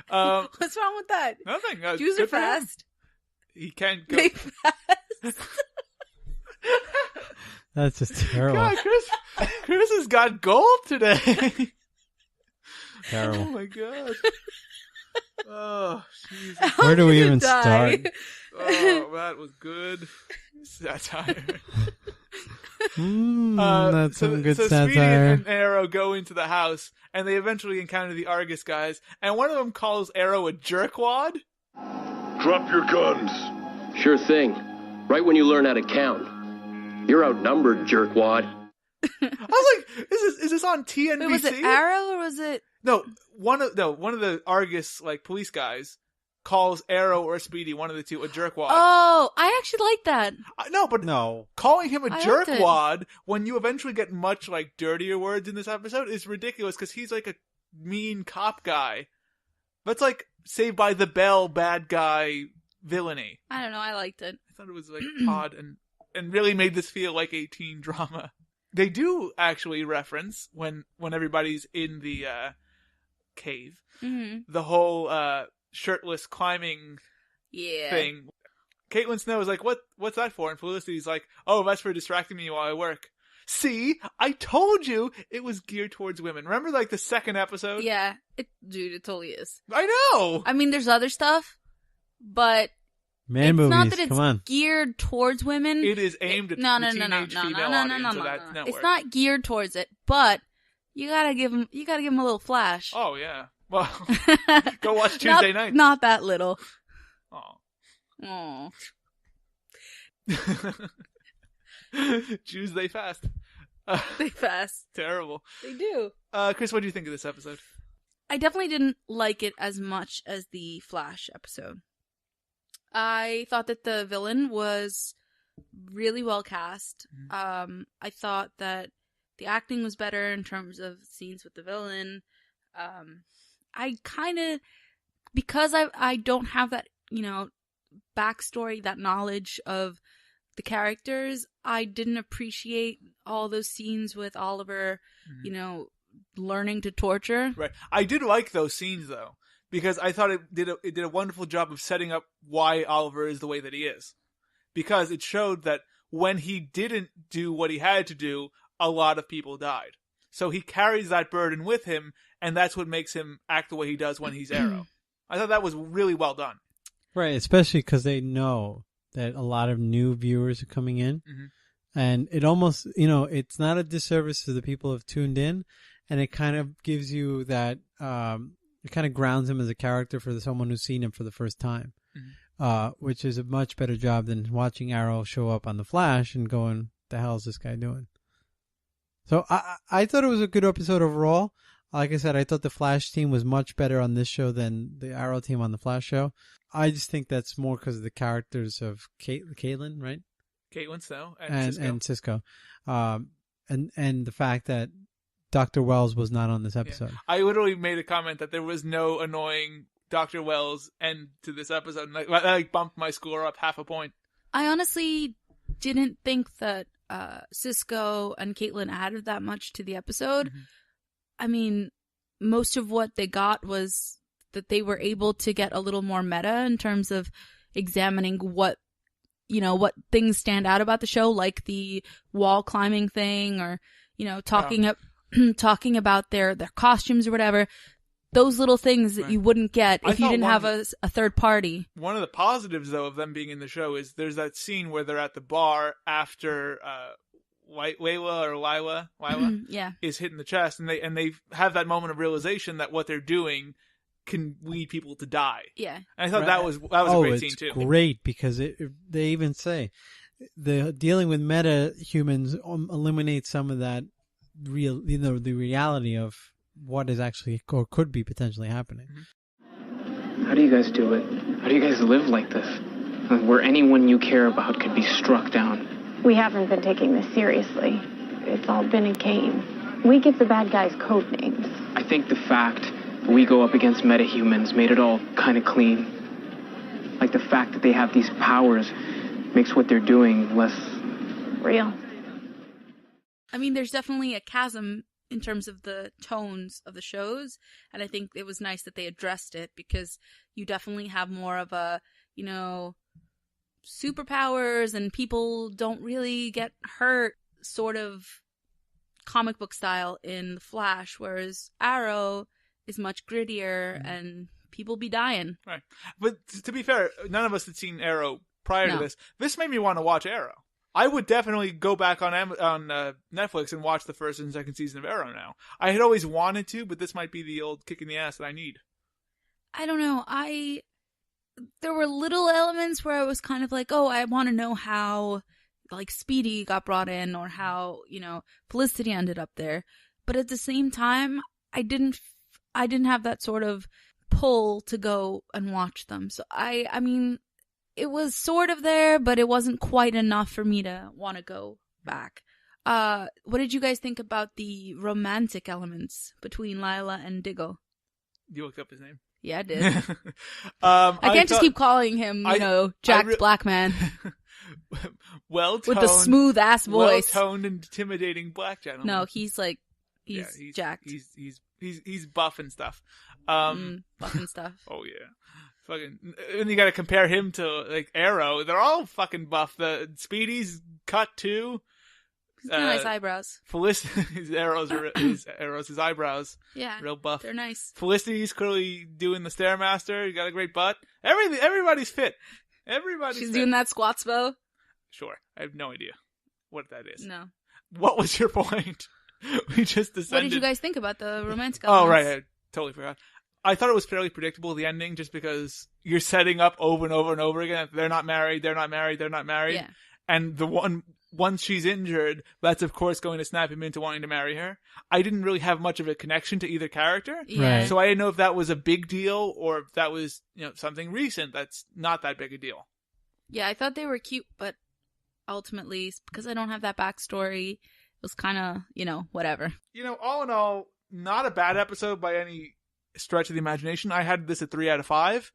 What's wrong with that? Nothing. Jews are Good for him. fast. He can't go. They fast. That's just terrible. God, Chris has got gold today. Terrible. Oh my god. Oh, Jesus. Where do we even start? Oh, that was good satire. That's some good Speedy satire. and Arrow go into the house, and they eventually encounter the Argus guys, and one of them calls Arrow a jerkwad. Drop your guns. Sure thing. Right when you learn how to count. You're outnumbered, jerkwad. I was like, is this on TNBC? Wait, was it Arrow or was it? No, one of the Argus police guys calls Arrow or Speedy, one of the two, a jerkwad. Oh, I actually like that. No, calling him a I liked jerkwad when you eventually get much dirtier words in this episode is ridiculous because he's like a mean cop guy. That's like Saved by the Bell bad guy villainy. I don't know. I liked it. I thought it was odd and really made this feel like a teen drama. They do actually reference when everybody's in the cave, the whole shirtless climbing thing. Caitlin Snow is like, what's that for? And Felicity's like, oh, that's for distracting me while I work. See, I told you it was geared towards women. Remember the second episode? Yeah, dude, it totally is. I know. I mean, there's other stuff, but Man it's movies, not that it's come on. geared towards women. It is aimed at the teenage female audience of that network. It's not geared towards it, but you gotta give him a little flash. Oh yeah. Well, go watch Tuesday night. Not that little. Oh. Jews, they fast. They fast. Terrible. They do. Chris, what do you think of this episode? I definitely didn't like it as much as the Flash episode. I thought that the villain was really well cast. I thought that the acting was better in terms of scenes with the villain. I kind of, because I don't have that, backstory, that knowledge of the characters, I didn't appreciate all those scenes with Oliver, learning to torture. Right. I did like those scenes though, because I thought it did a wonderful job of setting up why Oliver is the way that he is. Because it showed that when he didn't do what he had to do, a lot of people died. So he carries that burden with him, and that's what makes him act the way he does when he's Arrow. I thought that was really well done. Right, especially because they know that a lot of new viewers are coming in. And it almost, it's not a disservice to the people who have tuned in, and it kind of gives you that, it kind of grounds him as a character for someone who's seen him for the first time, which is a much better job than watching Arrow show up on The Flash and going, the hell is this guy doing? So I thought it was a good episode overall. Like I said, I thought the Flash team was much better on this show than the Arrow team on the Flash show. I just think that's more because of the characters of Caitlin, right? Caitlin Snow and Cisco. And the fact that Dr. Wells was not on this episode. Yeah. I literally made a comment that there was no annoying Dr. Wells end to this episode. And that bumped my score up half a point. I honestly didn't think that Cisco and Caitlin added that much to the episode. I mean, most of what they got was that they were able to get a little more meta in terms of examining what things stand out about the show, like the wall climbing thing, or, talking about their costumes or whatever. Those little things that you wouldn't get if you didn't have a third party. One of the positives, though, of them being in the show is there's that scene where they're at the bar after Lila is hit in the chest, and they have that moment of realization that what they're doing can lead people to die. Yeah, and I thought that was a great scene too. Great, because they even say the dealing with meta humans eliminates some of that the reality of what is actually or could be potentially happening. How do you guys do it? How do you guys live like this? Where anyone you care about could be struck down. We haven't been taking this seriously. It's all been a game. We give the bad guys code names. I think the fact that we go up against metahumans made it all kind of clean. Like the fact that they have these powers makes what they're doing less real. I mean, there's definitely a chasm in terms of the tones of the shows, and I think it was nice that they addressed it, because you definitely have more of a, superpowers and people don't really get hurt sort of comic book style in The Flash, whereas Arrow is much grittier and people be dying. Right. But to be fair, none of us had seen Arrow prior to this. This made me want to watch Arrow. I would definitely go back on Netflix and watch the first and second season of Arrow now. I had always wanted to, but this might be the old kick in the ass that I need. I don't know. There were little elements where I was kind of like, oh, I want to know how, like, Speedy got brought in or how, Felicity ended up there. But at the same time, I didn't have that sort of pull to go and watch them. So I mean, it was sort of there, but it wasn't quite enough for me to want to go back. What did you guys think about the romantic elements between Lila and Diggle? You looked up his name? Yeah, I did. I can't just keep calling him, Jack Black Man. Well-toned. With the smooth ass voice. Well-toned, intimidating black gentleman. No, he's jacked. He's buff and stuff. Buff and stuff. Oh yeah. Fucking, and you gotta compare him to, like, Arrow. They're all fucking buff. The Speedy's cut too. He's got nice eyebrows. Felicity, his eyebrows. Yeah. Real buff. They're nice. Felicity's clearly doing the Stairmaster. You got a great butt. Everybody's fit. She's fit. Doing that squats bow? Sure. I have no idea what that is. No. What was your point? We just descended. What did you guys think about the romantic elements? Oh, right. I totally forgot. I thought it was fairly predictable, the ending, just because you're setting up over and over and over again. They're not married. Yeah. And once she's injured, that's of course going to snap him into wanting to marry her. I didn't really have much of a connection to either character. Yeah. So I didn't know if that was a big deal or if that was, something recent that's not that big a deal. Yeah, I thought they were cute, but ultimately, because I don't have that backstory, it was kind of, whatever. All in all, not a bad episode by any stretch of the imagination. I had this at 3 out of 5.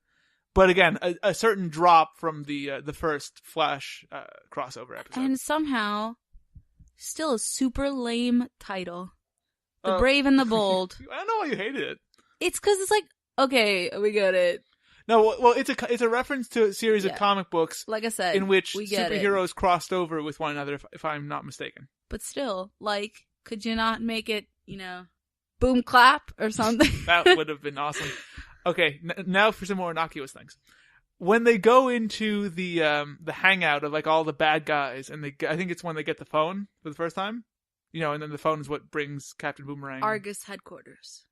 But again, a certain drop from the first Flash crossover episode. And somehow, still a super lame title. The Brave and the Bold. I don't know why you hated it. It's because it's like, okay, we get it. No, well, it's a reference to a series of comic books, like I said, in which we get superheroes crossed over with one another, if I'm not mistaken. But still, like, could you not make it, boom clap or something? That would have been awesome. Okay, now for some more innocuous things. When they go into the hangout of, like, all the bad guys, and I think it's when they get the phone for the first time, and then the phone is what brings Captain Boomerang. Argus headquarters.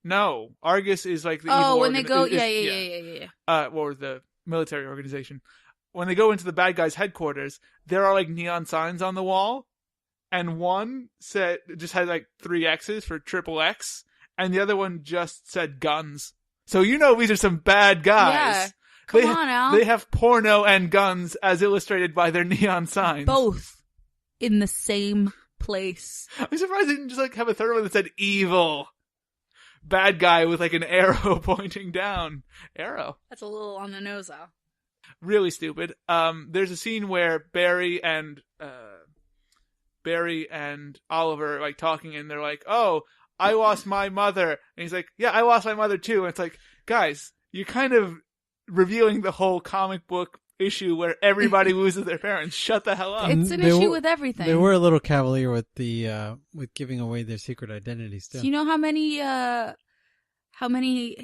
No, Argus is like the evil when they go, yeah. Or the military organization. When they go into the bad guys' headquarters, there are, like, neon signs on the wall, and one just had, like, 3 X's for triple X, and the other one just said guns. So these are some bad guys. Yeah. Come on, Al. They have porno and guns as illustrated by their neon signs. Both in the same place. I'm surprised they didn't just, like, have a third one that said evil. Bad guy with, like, an arrow pointing down. Arrow. That's a little on the nose, Al. Really stupid. There's a scene where Barry and Oliver are, like, talking, and they're like, "Oh, I lost my mother." And he's like, "Yeah, I lost my mother too." And it's like, guys, you're kind of revealing the whole comic book issue where everybody loses their parents. Shut the hell up. It's an issue with everything. They were a little cavalier with with giving away their secret identities too. Do you know how many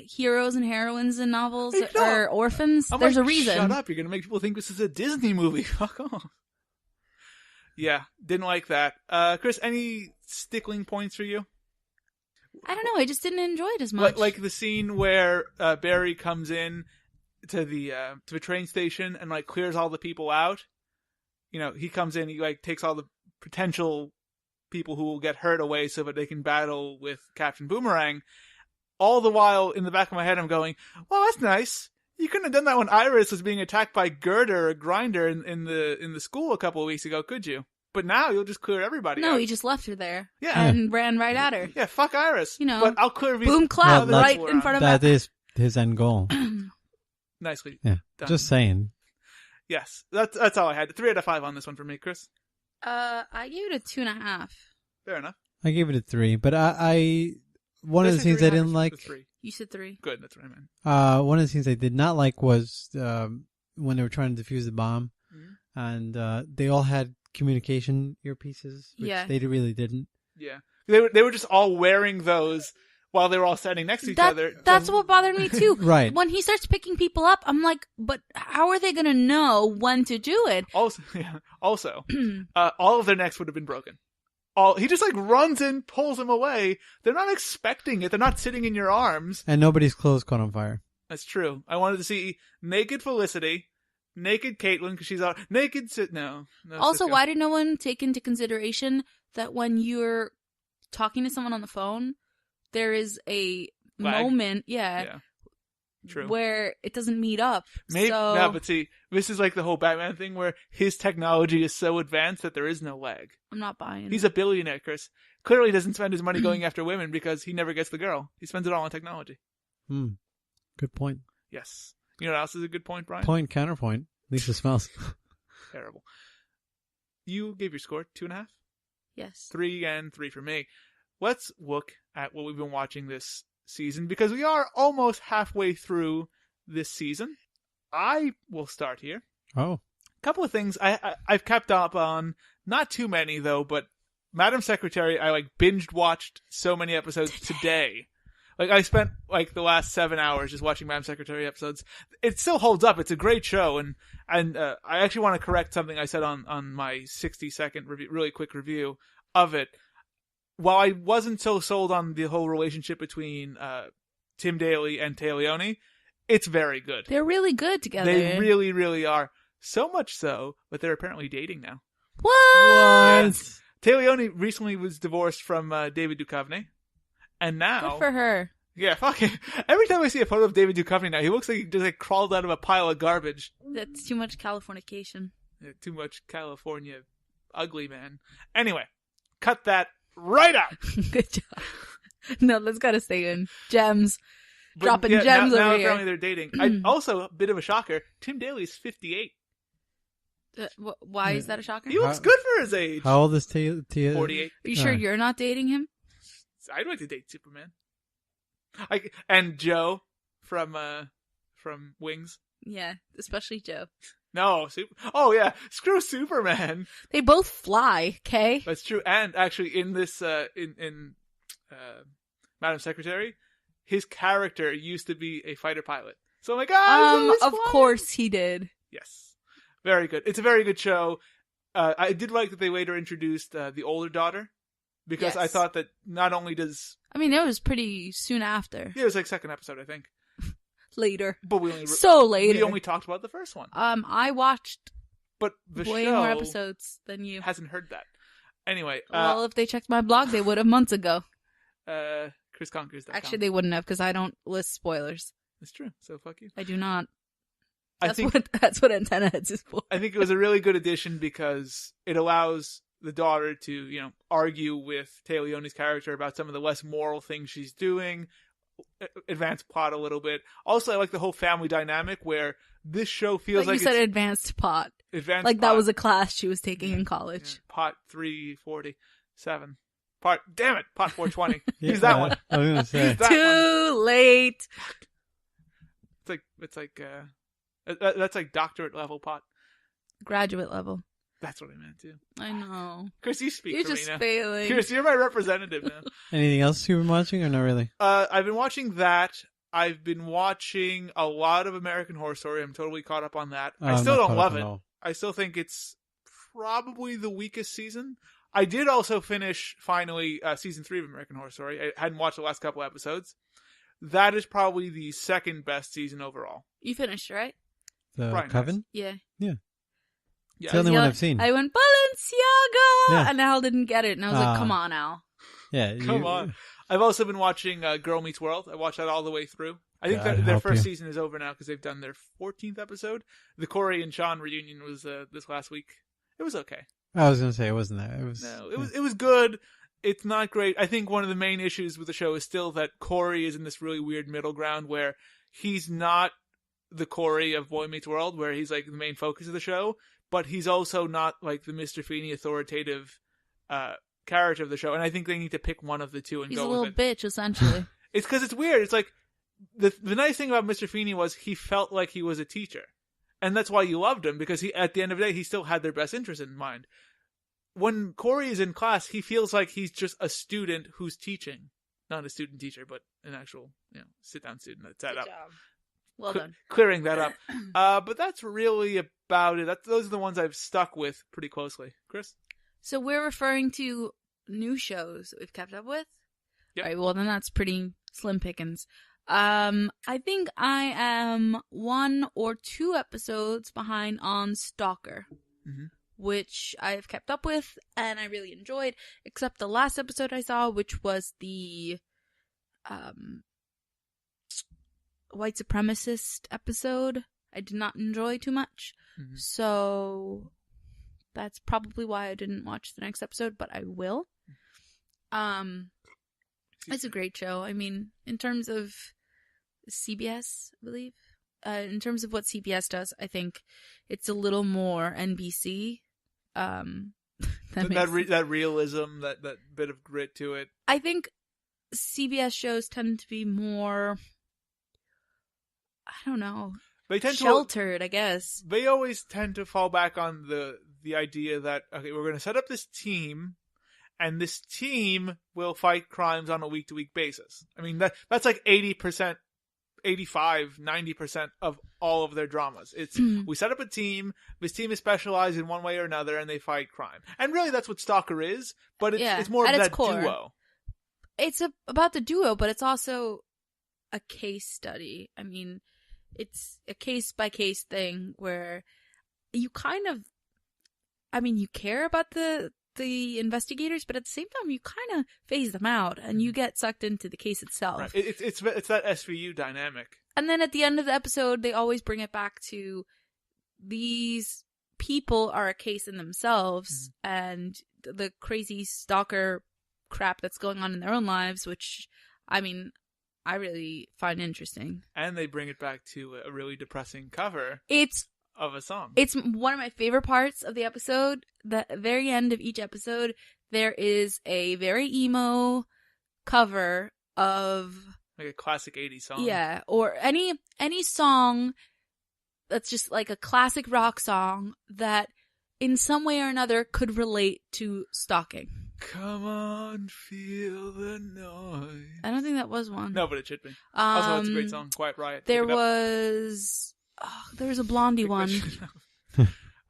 heroes and heroines in novels are orphans? There's a reason. Shut up. You're going to make people think this is a Disney movie. Fuck off. Yeah, didn't like that. Chris, any stickling points for you? I don't know. I just didn't enjoy it as much. Like the scene where Barry comes in to the train station and, like, clears all the people out. He comes in, he, like, takes all the potential people who will get hurt away so that they can battle with Captain Boomerang. All the while, in the back of my head, I'm going, well, that's nice. You couldn't have done that when Iris was being attacked by Girder or Grinder in the school a couple of weeks ago, could you? But now you'll just clear everybody out. No, he just left her there. Yeah. And ran right at her. Yeah, fuck Iris. But I'll clear these. Boom clap right in front of her. That is his end goal. Nicely done. Just saying. Yes. That's all I had. 3 out of 5 on this one for me, Chris. I gave it a 2.5. Fair enough. I gave it a 3, but one of the scenes I didn't like. You said 3. Good, that's what I meant. One of the scenes I did not like was when they were trying to defuse the bomb, and they all had communication earpieces, which they really didn't. Yeah, they were just all wearing those while they were all standing next to each other. That's what bothered me too. Right. When he starts picking people up, I'm like, but how are they going to know when to do it? Also, all of their necks would have been broken. He just like runs in, pulls them away. They're not expecting it. They're not sitting in your arms. And nobody's clothes caught on fire. That's true. I wanted to see naked Felicity, naked Caitlin, because she's all naked. No Also, Cisco. why did no one take into consideration that when you're talking to someone on the phone, there is a Lag. moment, True. where it doesn't meet up. Maybe, so... no, but see, this is like the whole Batman thing where his technology is so advanced that there is no lag. I'm not buying. He's a billionaire, Chris. Clearly doesn't spend his money going after women because he never gets the girl. He spends it all on technology. Good point. Yes. You know what else is a good point, Brian? Point, counterpoint. At least it smells. Terrible. You gave your score 2.5? Yes. 3 and 3 for me. Let's look at what we've been watching this season because we are almost halfway through this season. I will start here. Oh. A couple of things I've kept up on. Not too many, though, but Madam Secretary, I binged watched so many episodes today. I spent the last 7 hours just watching Madam Secretary episodes. It still holds up. It's a great show, and I actually want to correct something I said on my 60-second really quick review of it. While I wasn't so sold on the whole relationship between Tim Daly and Taleone, it's very good. They're really good together. They really, really are. So much so that they're apparently dating now. What? Yes. Taleone recently was divorced from David Duchovny. And now... Good for her. Yeah, fuck it. Every time I see a photo of David Duchovny now, he looks like he just crawled out of a pile of garbage. That's too much Californication. Yeah, too much California ugly, man. Anyway, cut that right out. Good job. No, that's gotta stay in. Gems. But Dropping yeah, gems now over here. apparently they're dating. Also, a bit of a shocker, Tim Daly's 58. Why is that a shocker? He looks good for his age. How old is Tia? 48. Are you sure you're not dating him? I'd like to date Superman. And Joe from Wings. Yeah, especially Joe. No, oh yeah, screw Superman. They both fly, okay? That's true. And actually, in this, in Madam Secretary, his character used to be a fighter pilot. So I'm like, of course he did. Yes, very good. It's a very good show. I did like that they later introduced the older daughter. Because I thought that not only does... I mean, it was pretty soon after. Yeah, it was second episode, I think. Later. But we only talked about the first one. I watched way more episodes than you. Hasn't heard that. Anyway. Well, if they checked my blog, they would have months ago. ChrisConkers.com. Actually, they wouldn't have because I don't list spoilers. That's true. So fuck you. I do not. That's what Antenna Heads is for. I think it was a really good addition because it allows the daughter to, argue with Taleone's character about some of the less moral things she's doing, advance plot a little bit. Also, I like the whole family dynamic where this show feels like you said advanced pot. Advanced like pot. That was a class she was taking in college. Yeah. Pot 347. Damn it, pot 420. Use that one. I was gonna say. Too late. It's like that's like doctorate level pot. Graduate level. That's what I meant too. I know. Chris, you speak You're for me just now. failing. Chris, you're my representative now. Anything else you've been watching or not really? I've been watching that. I've been watching a lot of American Horror Story. I'm totally caught up on that. I still don't love it. I still think it's probably the weakest season. I did also finish, finally, season 3 of American Horror Story. I hadn't watched the last couple episodes. That is probably the second best season overall. You finished, right? The Coven? Yeah. Yeah. It's the only one I've seen. I went, Balenciaga! Yeah. And Al didn't get it. And I was like, come on, Al. Yeah. Come on. I've also been watching Girl Meets World. I watched that all the way through. I think their first season is over now because they've done their 14th episode. The Corey and Sean reunion was this last week. It was okay. I was going to say it wasn't that. It was good. It's not great. I think one of the main issues with the show is still that Corey is in this really weird middle ground where he's not the Corey of Boy Meets World, where he's like the main focus of the show, but he's also not like the Mr. Feeney authoritative character of the show. And I think they need to pick one of the two and he's go a with little it. bitch, essentially. It's because it's weird. It's like the nice thing about Mr. Feeney was he felt like he was a teacher. And that's why you loved him, because he, at the end of the day, he still had their best interest in mind. When Corey is in class, he feels like he's just a student who's teaching, not a student teacher, but an actual, sit-down student at that Good up. job. Well done. Clearing that up. But that's really about it. Those are the ones I've stuck with pretty closely. Chris? So we're referring to new shows that we've kept up with? Yep. All right, well, then that's pretty slim pickings. I think I am 1 or 2 episodes behind on Stalker, which I've kept up with and I really enjoyed, except the last episode I saw, which was the white supremacist episode. I did not enjoy too much. So that's probably why I didn't watch the next episode, but I will. It's a great show. I mean, in terms of CBS, I believe, in terms of what CBS does, I think it's a little more NBC. That realism, that bit of grit to it. I think CBS shows tend to be more, I don't know, they tend sheltered, I guess. They always tend to fall back on the idea that, okay, we're going to set up this team, and this team will fight crimes on a week-to-week basis. I mean, that's like 80%, 85, 90% of all of their dramas. It's, we set up a team, this team is specialized in one way or another, and they fight crime. And really, that's what Stalker is, but it's more of that duo. It's about the duo, but it's also a case study. I mean, it's a case-by-case thing where you kind of, I mean, you care about the investigators, but at the same time, you kind of phase them out, and you get sucked into the case itself. Right. It's that SVU dynamic. And then at the end of the episode, they always bring it back to these people are a case in themselves, and the crazy stalker crap that's going on in their own lives, which, I mean, I really find interesting. And they bring it back to a really depressing cover. Of a song. It's one of my favorite parts of the episode. The very end of each episode, there is a very emo cover of like a classic 80s song. Yeah, or any song that's just like a classic rock song that in some way or another could relate to stalking. Come on, feel the noise. I don't think that was one. No, but it should be. Also, it's a great song. Quiet Riot. There was a Blondie one.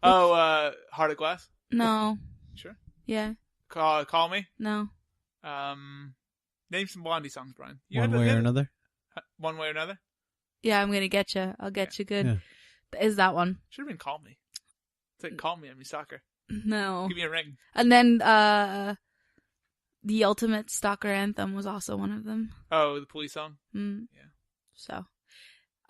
Heart of Glass? No. Sure. Yeah. Call Me? No. Name some Blondie songs, Brian. One way or another? One way or another? Yeah, I'm gonna get you. I'll get you good. Yeah. Is that one? Should have been Call Me. It's like Call Me, I'm your stalker. No. Give me a ring. And then the Ultimate Stalker Anthem was also one of them. Oh, the police song? Yeah. So,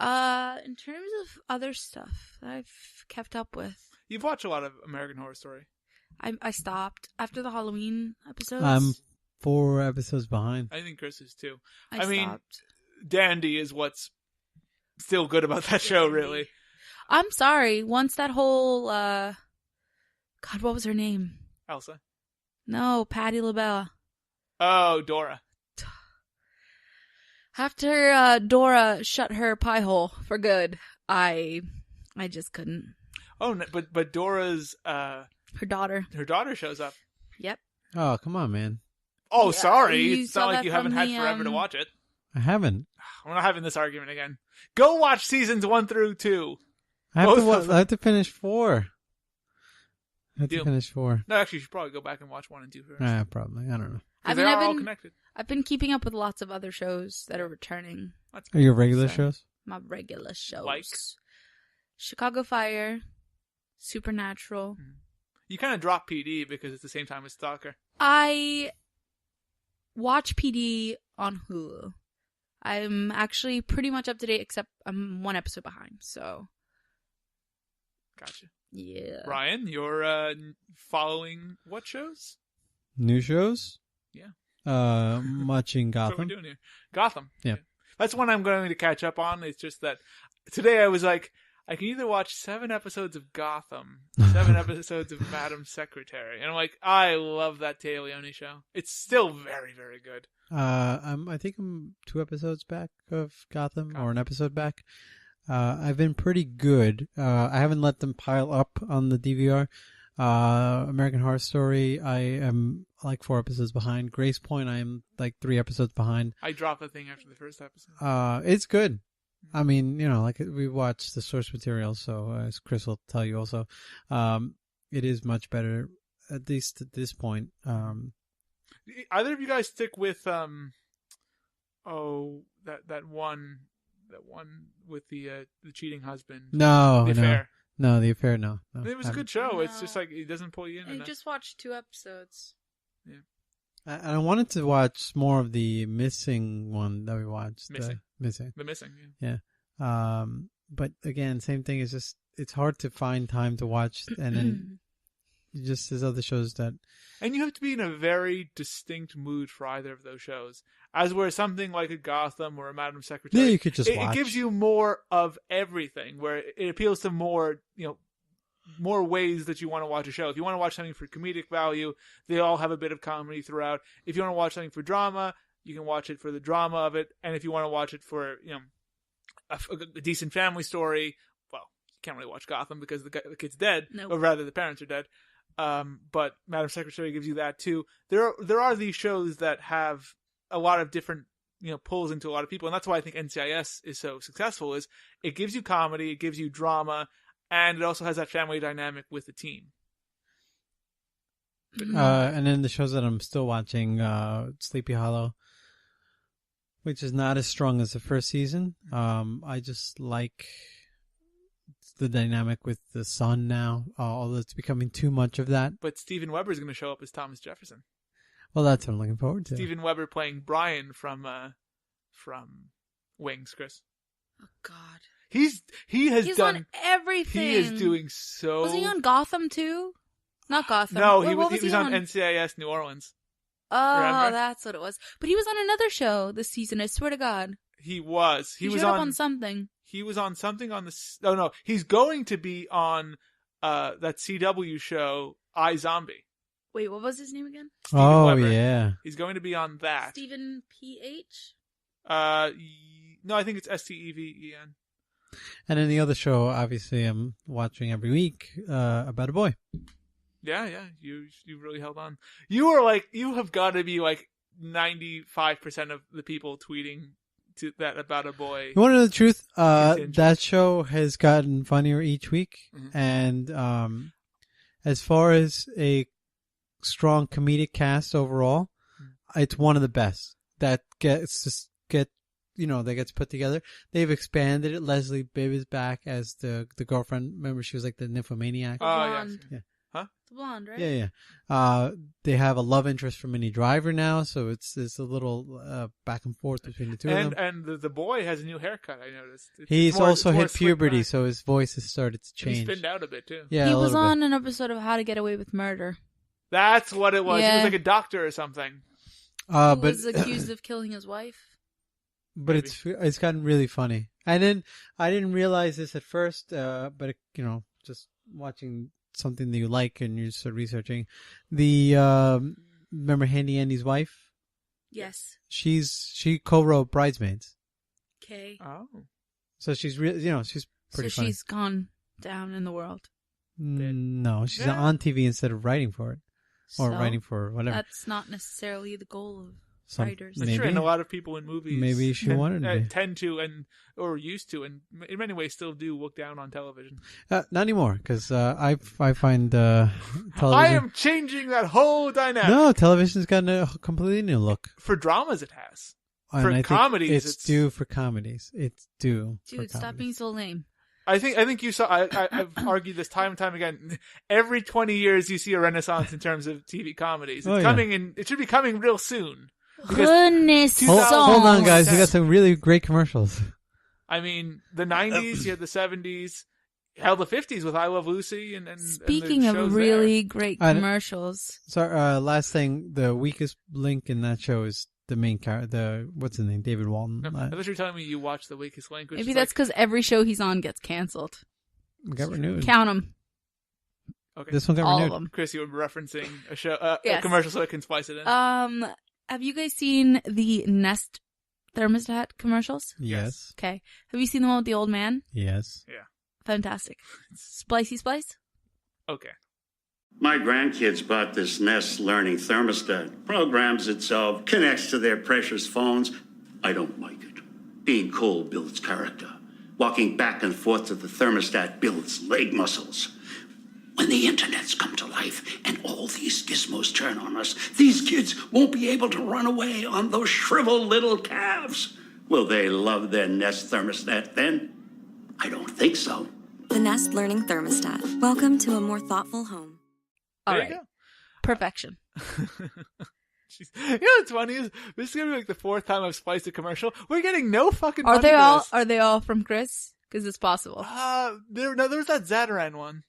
in terms of other stuff that I've kept up with. You've watched a lot of American Horror Story. I stopped after the Halloween episodes. I'm 4 episodes behind. I think Chris is too. I mean, stopped. Dandy is what's still good about that show, really. I'm sorry. Once that whole, God, what was her name? Elsa? No, Patti LaBelle. Oh, Dora. After Dora shut her pie hole for good, I just couldn't. Oh, no, but Dora's her daughter shows up. Yep. Oh, come on, man. Oh, yeah, sorry. It's not like you haven't had forever to watch it. I haven't. We're not having this argument again. Go watch seasons 1 through 2. I have to finish 4. I have to finish 4. No, actually, you should probably go back and watch 1 and 2 first. Probably. I don't know. They're all connected. I've been keeping up with lots of other shows that are returning. Are your regular shows? My regular shows. Like? Chicago Fire, Supernatural. You kind of drop PD because it's the same time as Stalker. I watch PD on Hulu. I'm actually pretty much up to date, except I'm 1 episode behind, so. Gotcha. Yeah. Ryan, you're following what shows? New shows? Yeah. Watching Gotham. That's what we're doing here. Gotham. Yeah. That's one I'm going to catch up on. It's just that today I was like, I can either watch 7 episodes of Gotham, 7 episodes of Madam Secretary. And I'm like, I love that Téa Leoni show. It's still very, very good. I think I'm 2 episodes back of Gotham, or an episode back. I've been pretty good. I haven't let them pile up on the DVR. American Horror Story, I am like 4 episodes behind. Grace Point, I am like 3 episodes behind. I dropped the thing after the first episode. It's good. I mean, like we watched the source material, so as Chris will tell you also, it is much better, at least at this point. Either of you guys stick with that one with the cheating husband? No, The Affair. No, The Affair, no. It was a good show. It's just like it doesn't pull you in. I just watched 2 episodes. Yeah. I wanted to watch more of the missing one that we watched. Missing. The Missing. Yeah. But again, same thing. It's hard to find time to watch, and then just there's other shows that. And you have to be in a very distinct mood for either of those shows. As where something like a Gotham or a Madam Secretary, yeah, you could just watch. It gives you more of everything, where it appeals to more, more ways that you want to watch a show. If you want to watch something for comedic value, they all have a bit of comedy throughout. If you want to watch something for drama, you can watch it for the drama of it. And if you want to watch it for, a decent family story, well, you can't really watch Gotham because the kid's dead, or rather the parents are dead. But Madam Secretary gives you that too. There are these shows that have a lot of different, pulls into a lot of people. And that's why I think NCIS is so successful, is it gives you comedy, it gives you drama, and it also has that family dynamic with the team. And then the shows that I'm still watching, Sleepy Hollow, which is not as strong as the first season. I just like the dynamic with the son now, although it's becoming too much of that. But Steven Weber is going to show up as Thomas Jefferson. Well, that's what I'm looking forward to. Steven Weber playing Brayan from Wings, Chris. Oh God. He's done on everything. He is doing so. Was he on Gotham too? Not Gotham. No, he was on NCIS New Orleans. Oh, Remember? that's what it was. But he was on another show this season. I swear to God. He was. He was on something. He was on something on the. Oh no, he's going to be on that CW show iZombie. Wait, what was his name again? Steven Weber. Yeah. He's going to be on that. Stephen P.H.? No, I think it's Steven. And then the other show, obviously, I'm watching every week, About a Boy. Yeah, you really held on. You have got to be like 95% of the people tweeting to that About a Boy. You want to know the truth? That show has gotten funnier each week, and as far as a strong comedic cast overall, it's one of the best that gets put together. They've expanded it. Leslie Bibb is back as the girlfriend. Remember, she was like the nymphomaniac. Oh, yeah. Huh? The blonde, right? Yeah. They have a love interest for Minnie Driver now, so it's a little back and forth between the two of them. And the boy has a new haircut, I noticed. He's also hit puberty, so his voice has started to change. He's thinned out a bit, too. Yeah, he was on an episode of How to Get Away with Murder. That's what it was. Yeah. He was like a doctor or something. He was accused of killing his wife. But it's gotten really funny. And then I didn't realize this at first, but just watching something that you like and you're sort of researching. Remember Handy Andy's wife? Yes. She co-wrote Bridesmaids. Okay. Oh. So she's she's pretty funny. So she's gone down in the world. No, she's on TV instead of writing for it. Or So, wrany for whatever. That's not necessarily the goal of writers. That's true, and a lot of people in movies maybe she wanted to be. tend to or used to, and in many ways still do look down on television. Not anymore, because I find television. I am changing that whole dynamic. No, television's gotten a completely new look. For dramas, it has. And For I think comedies, it's due for comedies. It's due. Dude, stop being so lame. I think you saw. I've argued this time and time again. Every 20 years, you see a renaissance in terms of TV comedies. It's coming in. It should be coming real soon. Goodness, hold on, guys. We got some really great commercials. I mean, the 90s, you had the 70s, hell, the 50s with I Love Lucy, and Speaking of really great commercials. Sorry, last thing, the weakest link in that show is the main character, what's his name, David Walton. I thought you were telling me you watched The Weakest Link. Maybe that's because every show he's on gets canceled. We got renewed. Count them. Okay. This one got All renewed. of them. Chris, you were referencing a show, Yes. a commercial, so I can splice it in. Have you guys seen the Nest thermostat commercials? Yes. Okay. Have you seen the one with the old man? Yes. Yeah. Fantastic. Splicey splice? Okay. My grandkids bought this Nest Learning thermostat. Programs itself, connects to their precious phones. I don't like it. Being cold builds character. Walking back and forth to the thermostat builds leg muscles. When the internet's come to life and all these gizmos turn on us, these kids won't be able to run away on those shriveled little calves. Will they love their Nest thermostat then? I don't think so. The Nest Learning Thermostat. Welcome to a more thoughtful home. All There you right. go. Perfection. Jeez. You know what's funny is this is gonna be like the 4th time I've spliced a commercial. We're getting no fucking. Are money they for all? this. Are they all from Chris? Because it's possible. There was that Zataran one.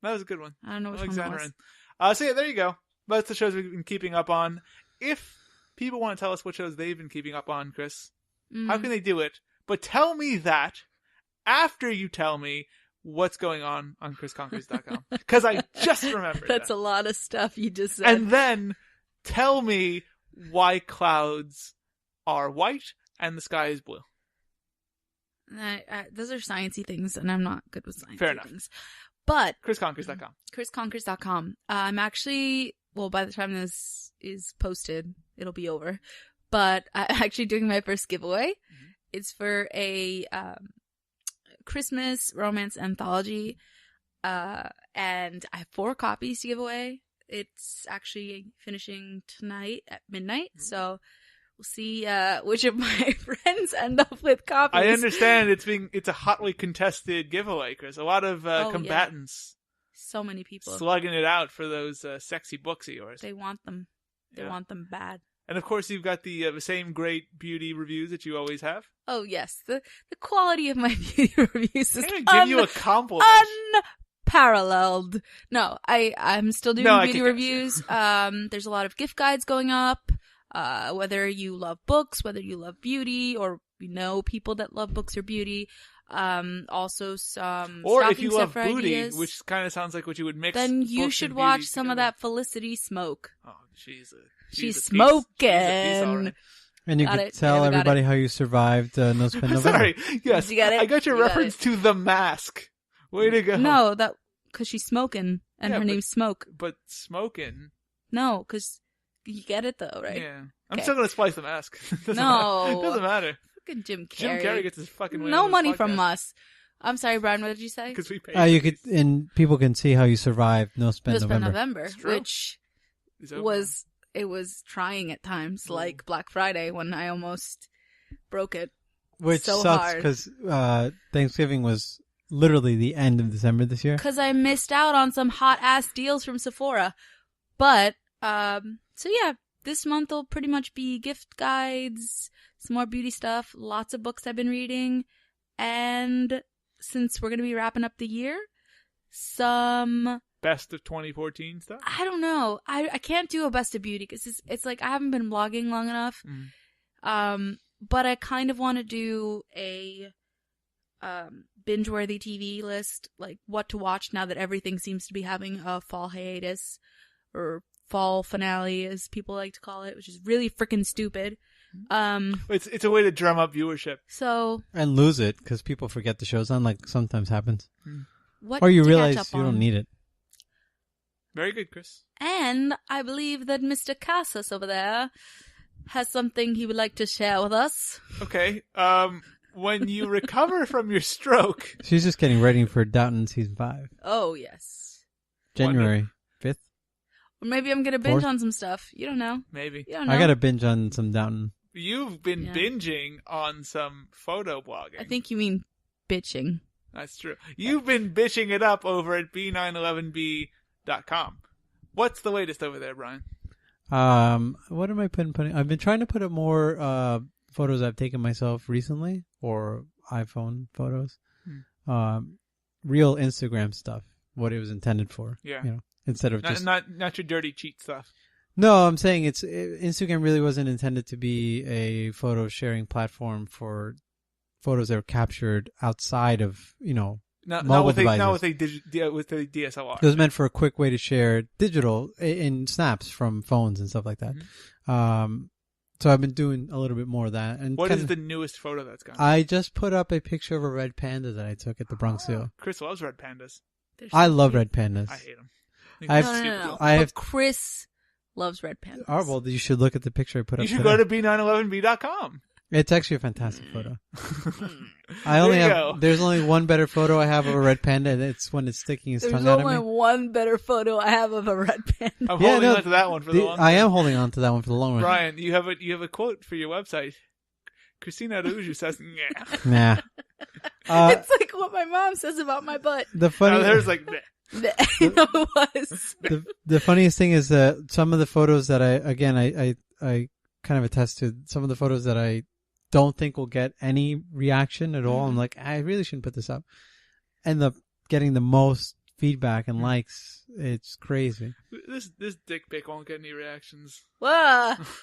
That was a good one. I don't know which like one that Zataran. was. So yeah, there you go. That's the shows we've been keeping up on. If people want to tell us what shows they've been keeping up on, Chris, how can they do it? But tell me that after you tell me what's going on chrisconquers.com. Because I just remembered That's that. a lot of stuff you just said. And then tell me why clouds are white and the sky is blue. Those are sciencey things, and I'm not good with sciencey Fair enough. things. But chrisconquers.com. chrisconquers.com. I'm actually, well, by the time this is posted, it'll be over. But I'm actually doing my first giveaway. It's for a Christmas romance anthology, and I have 4 copies to give away. It's actually finishing tonight at midnight, so we'll see which of my friends end up with copies. I understand it's a hotly contested giveaway, Chris. A lot of combatants. Yeah. So many people slugging it out for those sexy books of yours. They want them. They want them bad. And of course, you've got the same great beauty reviews that you always have. Oh yes, the quality of my beauty reviews is I'm gonna give you a compliment. Unparalleled. No, I'm still doing No, I beauty can reviews. There's a lot of gift guides going up. Whether you love books, whether you love beauty, or you know people that love books or beauty. Also some or if stocking you love stuffer booty, ideas. which kind of sounds like what you would mix. Then you books should and watch beauty some of together. that Felicity Smoke. Oh, she's She's a smoking. Piece. She's a piece, all right. And you Got could it. tell I got everybody it. how you survived No Spin November. Sorry, yes, You got it? I got your You got reference it. to The Mask. Way to go. No, that because she's smoking and Yeah, her but- name's Smoke. But smoking. No, because you get it though, right? Yeah. I'm Okay. still gonna splice The Mask. Doesn't No. matter. It doesn't matter. Fucking Jim Carrey. Jim Carrey gets his fucking way no on this money podcast. from us. I'm sorry, Brian. What did you say? Because we pay. You could, and people can see how you survived No Spin No Spin November. November, It's true. which It's over. was trying at times, like Black Friday when I almost broke it. Which so sucks hard. because Thanksgiving was literally the end of December this year. Because I missed out on some hot ass deals from Sephora. But so yeah, this month will pretty much be gift guides, some more beauty stuff, lots of books I've been reading, and since we're gonna be wrapping up the year, some Best of 2014 stuff. I don't know. I can't do a best of beauty because it's like I haven't been blogging long enough. But I kind of want to do a binge-worthy TV list, like what to watch now that everything seems to be having a fall hiatus or fall finale, as people like to call it, which is really freaking stupid. It's a way to drum up viewership. So And lose it because people forget the show's on, like sometimes happens. what? Or you to catch realize up you on. don't need it. Very good, Chris. And I believe that Mr. Casas over there has something he would like to share with us. Okay. When you recover from your stroke, She's just getting ready for Downton season 5. Oh yes. January 5th. Or maybe I'm gonna binge 4th? on some stuff. You don't know. maybe You don't know. I got to binge on some Downton. you've been Yeah. binging on some photo blogging. I think you mean bitching. That's true. You've been bitching it up over at b911b.com. What's the latest over there, Brian? What am I putting? I've been trying to put up more photos I've taken myself recently, or iPhone photos. Real Instagram stuff. What it was intended for. Yeah. You know, instead of Not your dirty cheat stuff. No, I'm saying Instagram really wasn't intended to be a photo sharing platform for photos that were captured outside of, mobile With devices. the DSLR. It was meant for a quick way to share digital in snaps from phones and stuff like that. So I've been doing a little bit more of that. And What is the newest photo that's gone? I just put up a picture of a red panda that I took at the Bronx Zoo. Chris loves red pandas. I love red pandas. I hate them. No. But Chris loves red pandas. Oh, well, you should look at the picture I put up. You should today. go to b911b.com. It's actually a fantastic photo. There's only one better photo I have of a red panda, and it's when it's sticking his tongue out at me. There's only one better photo I have of a red panda. I'm holding on to that one for the long run. I am holding on to that one for the long run. Brian, you have a quote for your website. Cristina Rouge says, Nah. It's like what my mom says about my butt. The funny, there's like, no, it was. The funniest thing is that some of the photos that I kind of attest to, some of the photos that I don't think will get any reaction at all. I'm like, I really shouldn't put this up. End up getting the most feedback and likes. It's crazy. This dick pic won't get any reactions.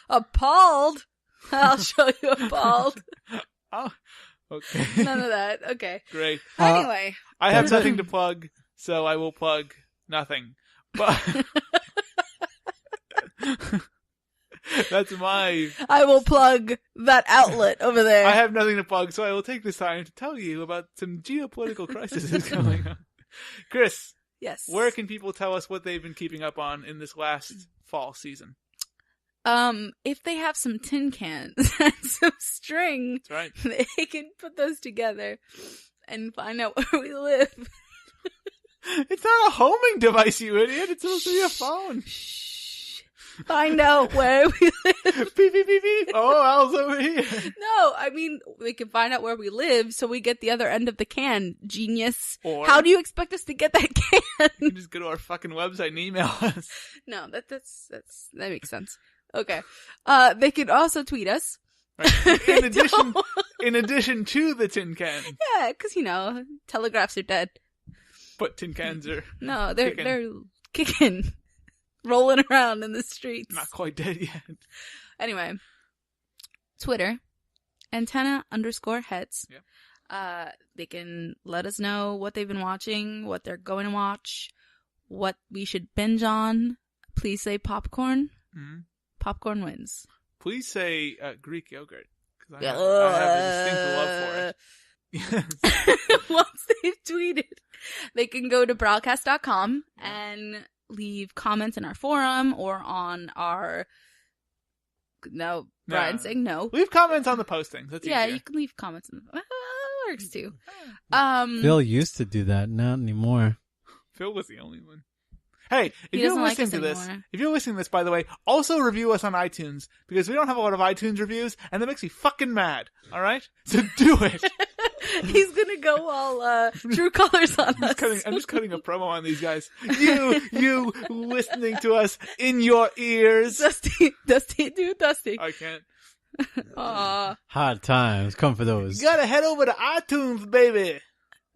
Appalled. I'll show you appalled. Oh, okay. None of that. Okay. Great. Anyway. I have nothing to plug, so I will plug nothing. But that's my... I will plug that outlet over there. I have nothing to plug, so I will take this time to tell you about some geopolitical crisis that's going on. Chris. Yes. Where can people tell us what they've been keeping up on in this last fall season? If they have some tin cans and some string, that's right. They can put those together and find out where we live. It's not a homing device, you idiot. It's supposed to be a phone. Find out where we live. Beep, beep, beep, beep. Oh, Al's over here. No, I mean, we can find out where we live so we get the other end of the can. Genius. Or how do you expect us to get that can? You just go to our fucking website and email us. No, that makes sense. Okay. They could also tweet us. Right. In addition to the tin can. Yeah, because, telegraphs are dead. But tin cans are No, they're kicking. Rolling around in the streets. Not quite dead yet. Anyway. Twitter. Antenna_heads. Yep. They can let us know what they've been watching, what they're going to watch, what we should binge on. Please say popcorn. Mm-hmm. Popcorn wins. Please say Greek yogurt. Because I have a distinct love for it. Once they've tweeted, they can go to broadcast.com and leave comments in our forum or on our... No, Brian's saying no. Leave comments on the postings. That's easier. You can leave comments. That works too. Phil used to do that, not anymore. Phil was the only one. Hey, if you're listening to this, by the way, also review us on iTunes, because we don't have a lot of iTunes reviews, and that makes me fucking mad, alright? So do it! He's gonna go all true colors on us. I'm just cutting a promo on these guys. You listening to us in your ears. Dusty, dude, Dusty. I can't. Aww. Hard times, come for those. You gotta head over to iTunes, baby.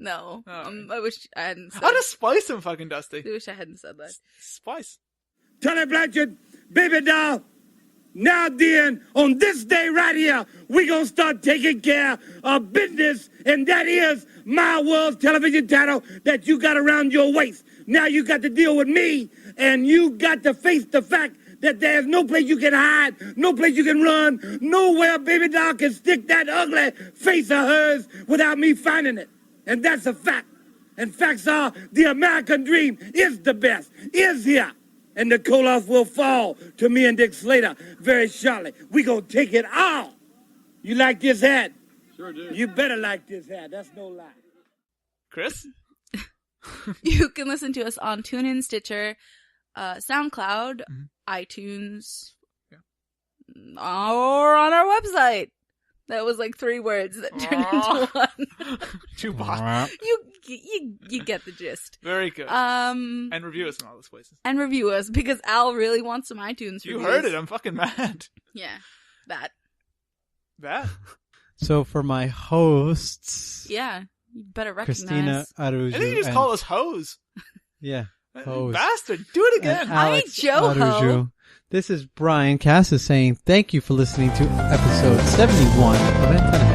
No. I wish I hadn't said I'll just splice him, fucking Dusty. I wish I hadn't said that. Splice. Tony Blanchard, baby doll. Now then, on this day right here, we gonna start taking care of business, and that is my world television channel that you got around your waist. Now you got to deal with me, and you got to face the fact that there's no place you can hide, no place you can run, nowhere baby doll can stick that ugly face of hers without me finding it. And that's a fact. And facts are, the American dream is the best, is here. And the Koloff will fall to me and Dick Slater very shortly. We gonna take it all. You like this hat? Sure do. You better like this hat. That's no lie. Chris? You can listen to us on TuneIn, Stitcher, SoundCloud, iTunes, or on our website. That was like 3 words that turned into one. Chewbacca. You get the gist. Very good. And review us in all those places. And review us, because Al really wants some iTunes reviews. You heard it. I'm fucking mad. Yeah. That. So for my hosts... Yeah. You better recognize. Cristina Arujo. I think you just call us hoes. Yeah. Hoes. Bastard. Do it again. Hi, Joe. This is Brian Cassis saying thank you for listening to episode 71 of Antenna